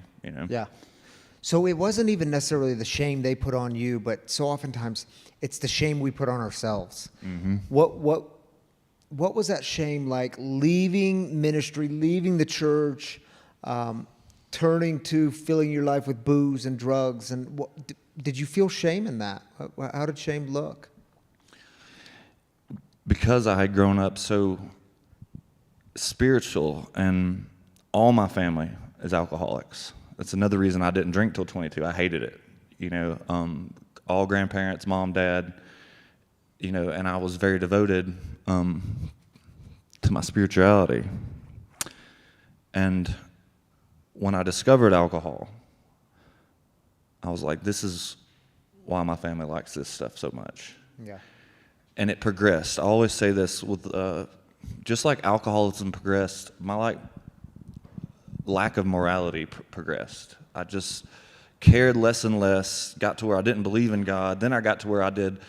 Yeah. So it wasn't even necessarily the shame they put on you, but so oftentimes it's the shame we put on ourselves. Mm-hmm. What was that shame like, leaving ministry, leaving the church, turning to filling your life with booze and drugs? And did you feel shame in that? How did shame look? Because I had grown up so spiritual, and all my family is alcoholics. That's another reason I didn't drink till 22. I hated it. All grandparents, mom, dad, and I was very devoted to my spirituality. And when I discovered alcohol, I was like, this is why my family likes this stuff so much. Yeah. And it progressed. I always say this with, just like alcoholism progressed, my lack of morality progressed. I just cared less and less, got to where I didn't believe in God. Then I got to where I did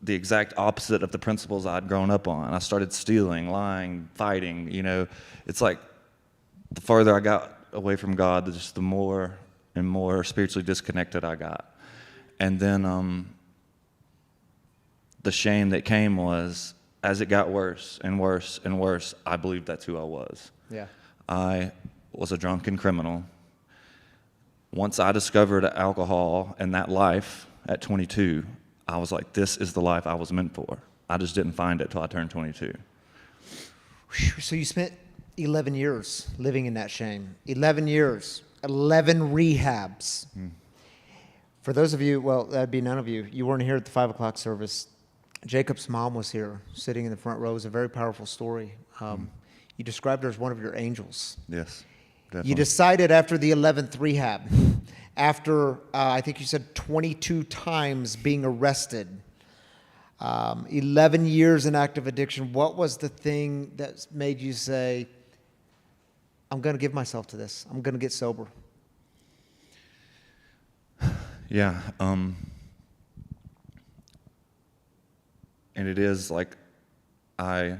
the exact opposite of the principles I'd grown up on. I started stealing, lying, fighting. It's like the farther I got away from God, just the more and more spiritually disconnected I got. And then the shame that came was, as it got worse and worse and worse, I believed that's who I was. Yeah. I was a drunken criminal. Once I discovered alcohol and that life at 22, I was like, this is the life I was meant for. I just didn't find it till I turned 22. So you spent 11 years living in that shame. 11 years, 11 rehabs. For those of you, well, that'd be none of you. You weren't here at the 5 o'clock service. Jacob's mom was here, sitting in the front row. It was a very powerful story. You described her as one of your angels. Yes, definitely. You decided after the 11th rehab, after I think you said 22 times being arrested, 11 years in active addiction, what was the thing that made you say, I'm going to give myself to this. I'm going to get sober? Yeah. And it is like I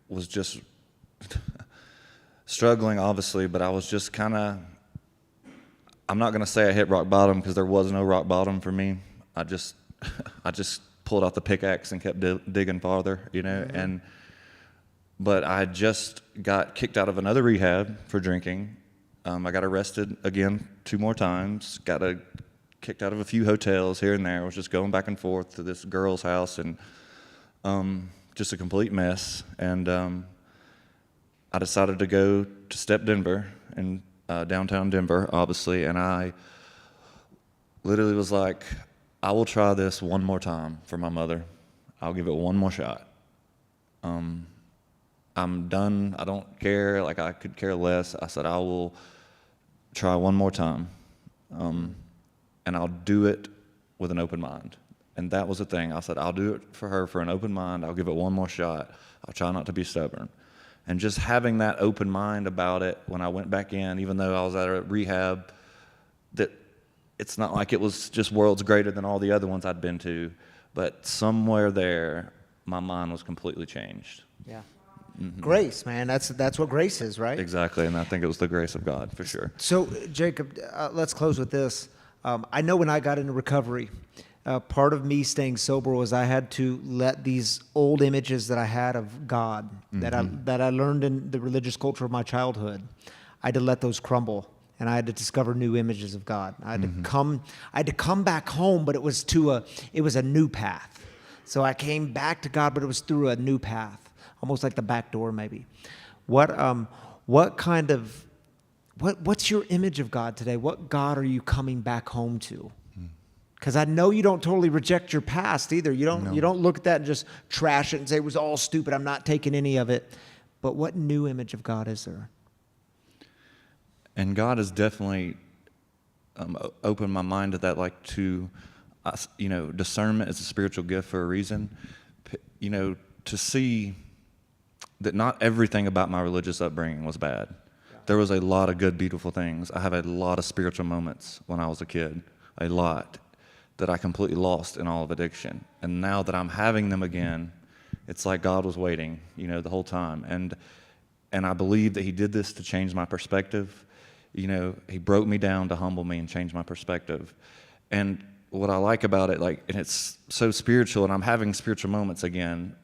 was just struggling, obviously, but I was just kind of, I'm not going to say I hit rock bottom, because there was no rock bottom for me. I just pulled out the pickaxe and kept digging farther, Mm-hmm. And but I just got kicked out of another rehab for drinking. I got arrested again 2 more times, kicked out of a few hotels here and there. I was just going back and forth to this girl's house, and just a complete mess. And I decided to go to Step Denver in downtown Denver, obviously, and I literally was like, I will try this one more time for my mother. I'll give it one more shot. I'm done. I don't care. Like, I could care less. I said, I will try one more time. And I'll do it with an open mind. And that was the thing. I said, I'll do it for her for an open mind. I'll give it one more shot. I'll try not to be stubborn. And just having that open mind about it when I went back in, even though I was at a rehab, that it's not like it was just worlds greater than all the other ones I'd been to, but somewhere there, my mind was completely changed. Yeah. Mm-hmm. Grace, man. That's what grace is, right? Exactly, and I think it was the grace of God, for sure. So, Jacob, let's close with this. I know when I got into recovery, part of me staying sober was I had to let these old images that I had of God, that I learned in the religious culture of my childhood, I had to let those crumble, and I had to discover new images of God. I had to come back home, but it was a new path. So I came back to God, but it was through a new path, almost like the back door, maybe. What's your image of God today? What God are you coming back home to? Because I know you don't totally reject your past either. You don't look at that and just trash it and say it was all stupid. I'm not taking any of it. But what new image of God is there? And God has definitely opened my mind to that, like discernment is a spiritual gift for a reason. To see that not everything about my religious upbringing was bad. There was a lot of good, beautiful things. I have a lot of spiritual moments when I was a kid, a lot, that I completely lost in all of addiction. And now that I'm having them again, it's like God was waiting, the whole time. And I believe that he did this to change my perspective. He broke me down to humble me and change my perspective. And what I like about it, and it's so spiritual, and I'm having spiritual moments again,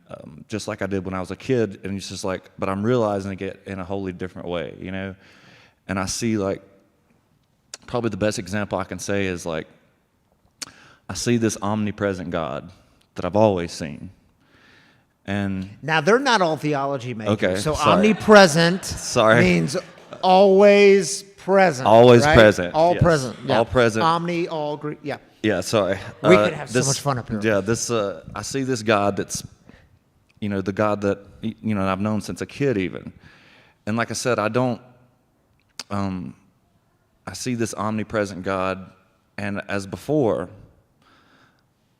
just like I did when I was a kid, and it's just like, but I'm realizing it in a wholly different way, And I see, probably the best example I can say is, I see this omnipresent God that I've always seen. And now, they're not all theology majors. Okay, so sorry. Omnipresent means always present. Always right? present. All yes. present. Yeah. All present. Omni, all Greek. Yeah. Yeah, sorry. We could have so much fun up here. Yeah, I see this God that's, the God that, I've known since a kid even. And like I said, I see this omnipresent God, and as before,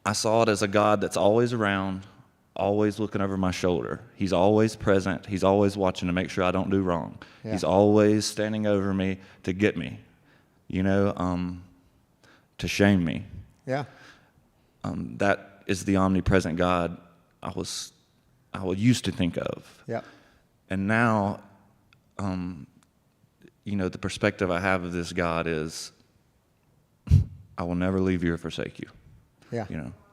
I saw it as a God that's always around, always looking over my shoulder. He's always present. He's always watching to make sure I don't do wrong. Yeah. He's always standing over me to get me, to shame me. Yeah. That is the omnipresent God I used to think of. Yeah. And now, the perspective I have of this God is, I will never leave you or forsake you. Yeah.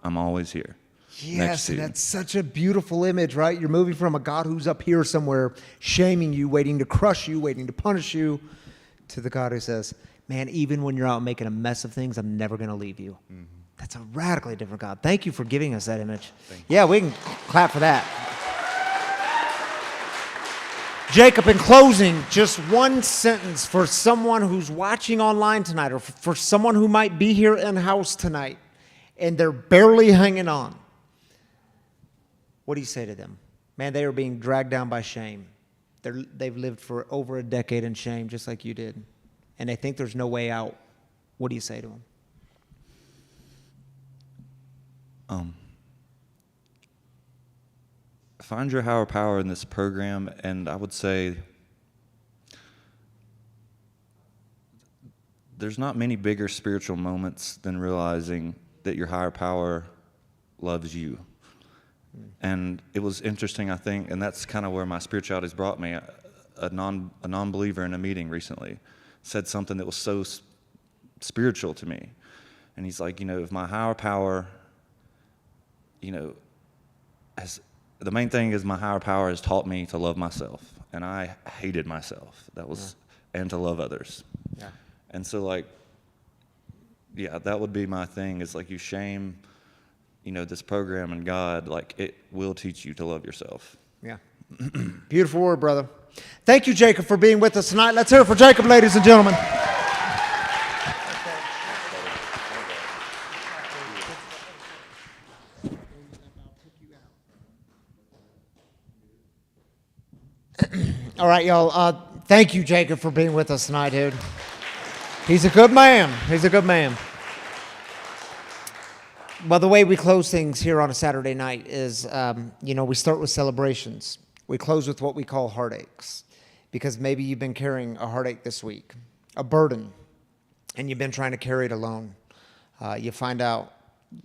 I'm always here. Yes, and that's such a beautiful image, right? You're moving from a God who's up here somewhere, shaming you, waiting to crush you, waiting to punish you, to the God who says, man, even when you're out making a mess of things, I'm never going to leave you. Mm-hmm. That's a radically different God. Thank you for giving us that image. Yeah, we can clap for that. Jacob, in closing, just one sentence for someone who's watching online tonight, or for someone who might be here in-house tonight, and they're barely hanging on. What do you say to them? Man, they are being dragged down by shame. They've lived for over a decade in shame, just like you did. And they think there's no way out. What do you say to them? Find your higher power in this program, and I would say there's not many bigger spiritual moments than realizing that your higher power loves you. And it was interesting, I think, and that's kind of where my spirituality's brought me. A non-believer in a meeting recently said something that was so spiritual to me. And he's like, if my higher power, the main thing is my higher power has taught me to love myself, and I hated myself. That was, and to love others. Yeah. And so, like, yeah, that would be my thing. Is like you shame, this program and God. Like it will teach you to love yourself. Yeah. Beautiful word, brother. Thank you, Jacob, for being with us tonight. Let's hear it for Jacob, ladies and gentlemen. All right, y'all. Thank you, Jacob, for being with us tonight, dude. He's a good man. He's a good man. Well, the way we close things here on a Saturday night is, we start with celebrations. We close with what we call heartaches, because maybe you've been carrying a heartache this week, a burden, and you've been trying to carry it alone. You find out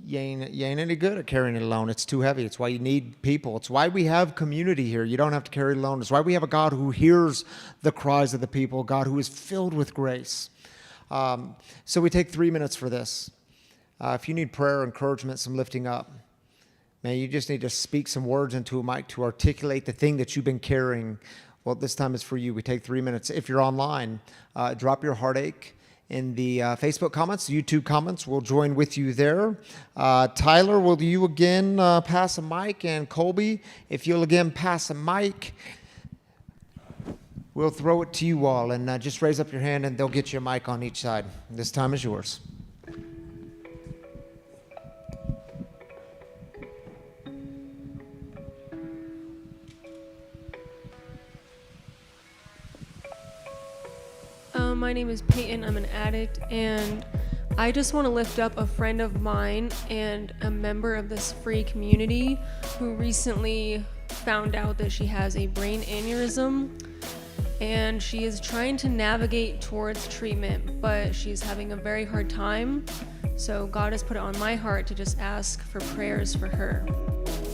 you ain't any good at carrying it alone. It's too heavy. It's why you need people. It's why we have community here. You don't have to carry it alone. It's why we have a God who hears the cries of the people, a God who is filled with grace. So we take 3 minutes for this. If you need prayer, encouragement, some lifting up, man, you just need to speak some words into a mic to articulate the thing that you've been carrying. Well, this time is for you. We take 3 minutes. If you're online, drop your heartache in the Facebook comments, YouTube comments. We'll join with you there. Tyler, will you again pass a mic? And Colby, if you'll again pass a mic, we'll throw it to you all. And just raise up your hand and they'll get you a mic on each side. This time is yours. My name is Peyton. I'm an addict, and I just want to lift up a friend of mine and a member of this free community who recently found out that she has a brain aneurysm, and she is trying to navigate towards treatment, but she's having a very hard time. So God has put it on my heart to just ask for prayers for her.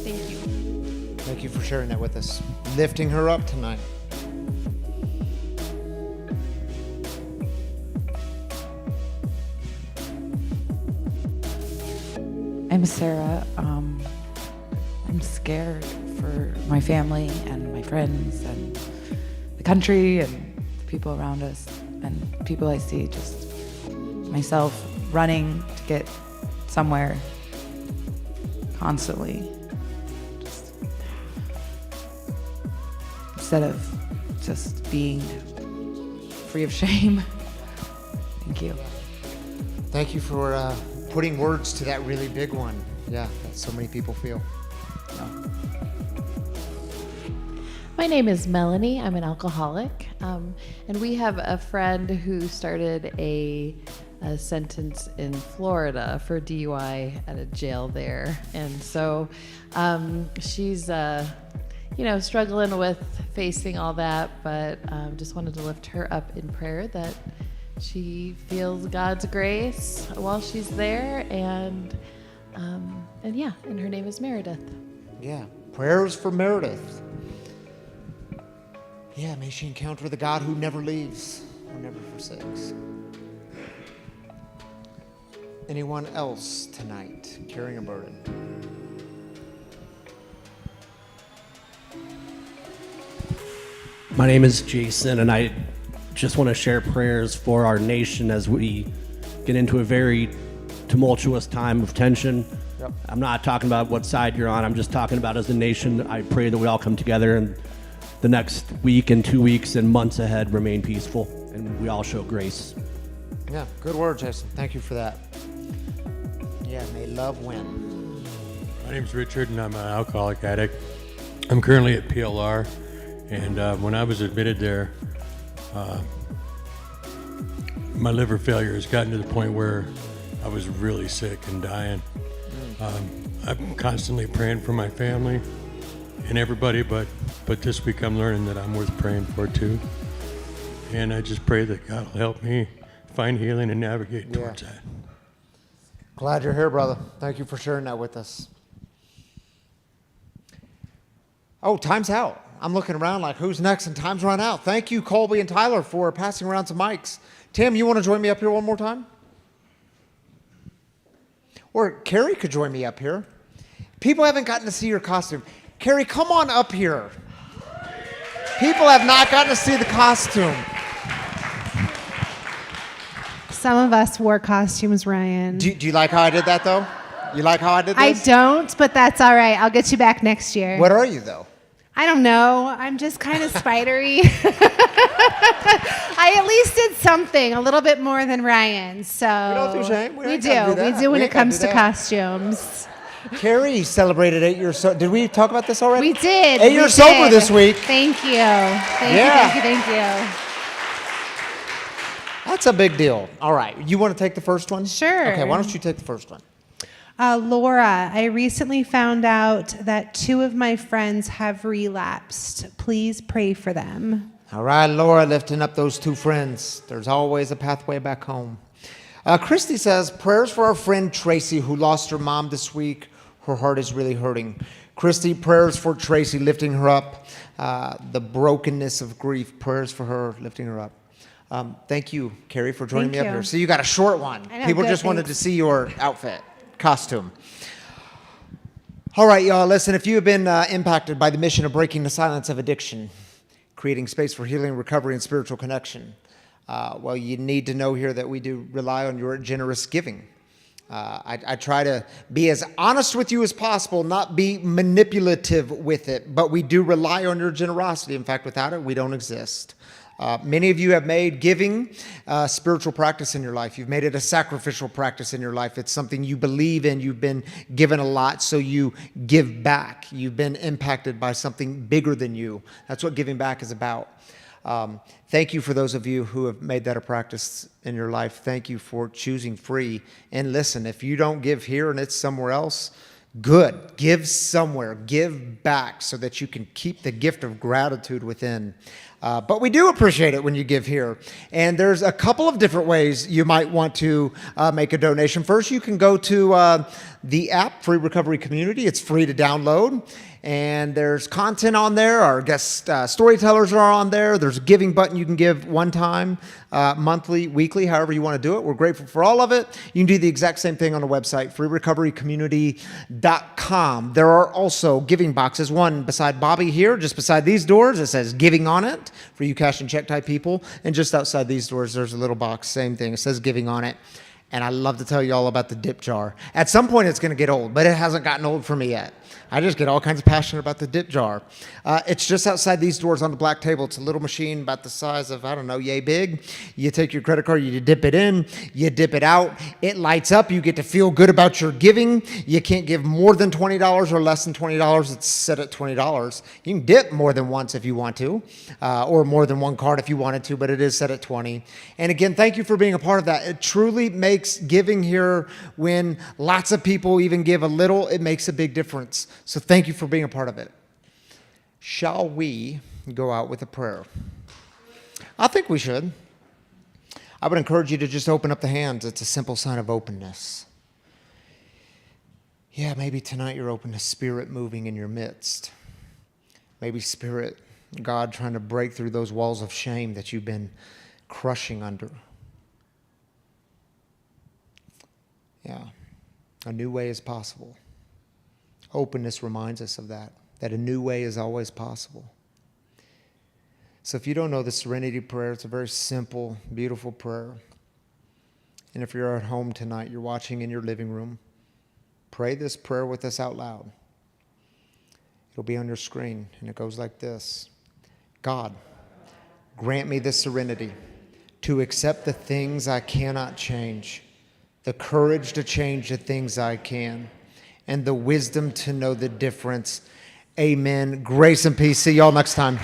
Thank you. Thank you for sharing that with us, lifting her up tonight. I'm Sarah. I'm scared for my family and my friends and the country and the people around us and people I see, just myself running to get somewhere constantly. Just instead of just being free of shame. Thank you. Thank you for putting words to that really big one. Yeah, that so many people feel. My name is Melanie. I'm an alcoholic. And we have a friend who started a sentence in Florida for DUI at a jail there. And so she's, struggling with facing all that, but just wanted to lift her up in prayer that she feels God's grace while she's there, and her name is Meredith. Yeah, prayers for Meredith. Yeah, may she encounter the God who never leaves, who never forsakes. Anyone else tonight carrying a burden? My name is Jason, and I just want to share prayers for our nation as we get into a very tumultuous time of tension. Yep. I'm not talking about what side you're on. I'm just talking about as a nation, I pray that we all come together and the next week and 2 weeks and months ahead remain peaceful and we all show grace. Yeah, good word, Jason. Thank you for that. Yeah, may love win. My name's Richard, and I'm an alcoholic addict. I'm currently at PLR, and when I was admitted there, my liver failure has gotten to the point where I was really sick and dying. I'm constantly praying for my family and everybody, but this week I'm learning that I'm worth praying for too. And I just pray that God will help me find healing and navigate towards that. Glad you're here, brother. Thank you for sharing that with us. Oh, time's out. I'm looking around like, who's next? And time's run out. Thank you, Colby and Tyler, for passing around some mics. Tim, you want to join me up here one more time? Or Carrie could join me up here. People haven't gotten to see your costume. Carrie, come on up here. People have not gotten to see the costume. Some of us wore costumes, Ryan. Do you like how I did that, though? You like how I did I this? don't, but that's all right. I'll get you back next year. What are you, though? I don't know. I'm just kind of spidery. I at least did something a little bit more than Ryan. So We don't do shame. We We ain't gotta do do. We that. do when We it ain't gotta comes do to that. costumes. Carrie celebrated 8 years. Did we talk about this already? We did. 8 we years sober did. this week. Thank you. Thank Yeah. you. Thank you. That's a big deal. All right. You want to take the first one? Sure. Okay, why don't you take the first one? Laura, I recently found out that 2 of my friends have relapsed. Please pray for them. All right, Laura, lifting up those 2 friends. There's always a pathway back home. Christy says, prayers for our friend Tracy, who lost her mom this week. Her heart is really hurting. Christy, prayers for Tracy, lifting her up. The brokenness of grief, prayers for her, lifting her up. Thank you, Carrie, for joining Thank me up you. here. So you got a short one. I know, People good, just wanted to thanks. see your outfit, costume. All right, y'all, listen, if you have been impacted by the mission of breaking the silence of addiction, creating space for healing, recovery, and spiritual connection, well, you need to know here that we do rely on your generous giving. I try to be as honest with you as possible, not be manipulative with it, but we do rely on your generosity. In fact, without it, we don't exist. Many of you have made giving a spiritual practice in your life. You've made it a sacrificial practice in your life. It's something you believe in. You've been given a lot, so you give back. You've been impacted by something bigger than you. That's what giving back is about. Thank you for those of you who have made that a practice in your life. Thank you for choosing free. And listen, if you don't give here and it's somewhere else, good. Give somewhere. Give back so that you can keep the gift of gratitude within. But we do appreciate it when you give here. And there's a couple of different ways you might want to make a donation. First, you can go to the app, Free Recovery Community. It's free to download. And there's content on there. Our guest storytellers are on there. There's a giving button you can give one time, monthly, weekly, however you want to do it. We're grateful for all of it. You can do the exact same thing on the website, freerecoverycommunity.com. There are also giving boxes, one beside Bobby here, just beside these doors. It says giving on it for you cash and check type people. And just outside these doors, there's a little box, same thing. It says giving on it. And I love to tell you all about the dip jar. At some point, it's going to get old, but it hasn't gotten old for me yet. I just get all kinds of passionate about the dip jar. It's just outside these doors on the black table. It's a little machine about the size of, I don't know, yay big. You take your credit card, you dip it in, you dip it out. It lights up. You get to feel good about your giving. You can't give more than $20 or less than $20. It's set at $20. You can dip more than once if you want to, or more than one card if you wanted to, but it is set at $20. And again, thank you for being a part of that. It truly makes giving here, when lots of people even give a little, it makes a big difference. So thank you for being a part of it. Shall we go out with a prayer? I think we should. I would encourage you to just open up the hands. It's a simple sign of openness. Yeah, maybe tonight you're open to Spirit moving in your midst. Maybe Spirit, God trying to break through those walls of shame that you've been crushing under. Yeah, a new way is possible. Openness reminds us of that a new way is always possible. So if you don't know the Serenity Prayer, it's a very simple, beautiful prayer. And if you're at home tonight, you're watching in your living room, pray this prayer with us out loud. It'll be on your screen, and it goes like this. God, grant me the serenity to accept the things I cannot change, the courage to change the things I can, and the wisdom to know the difference. Amen. Grace and peace. See y'all next time.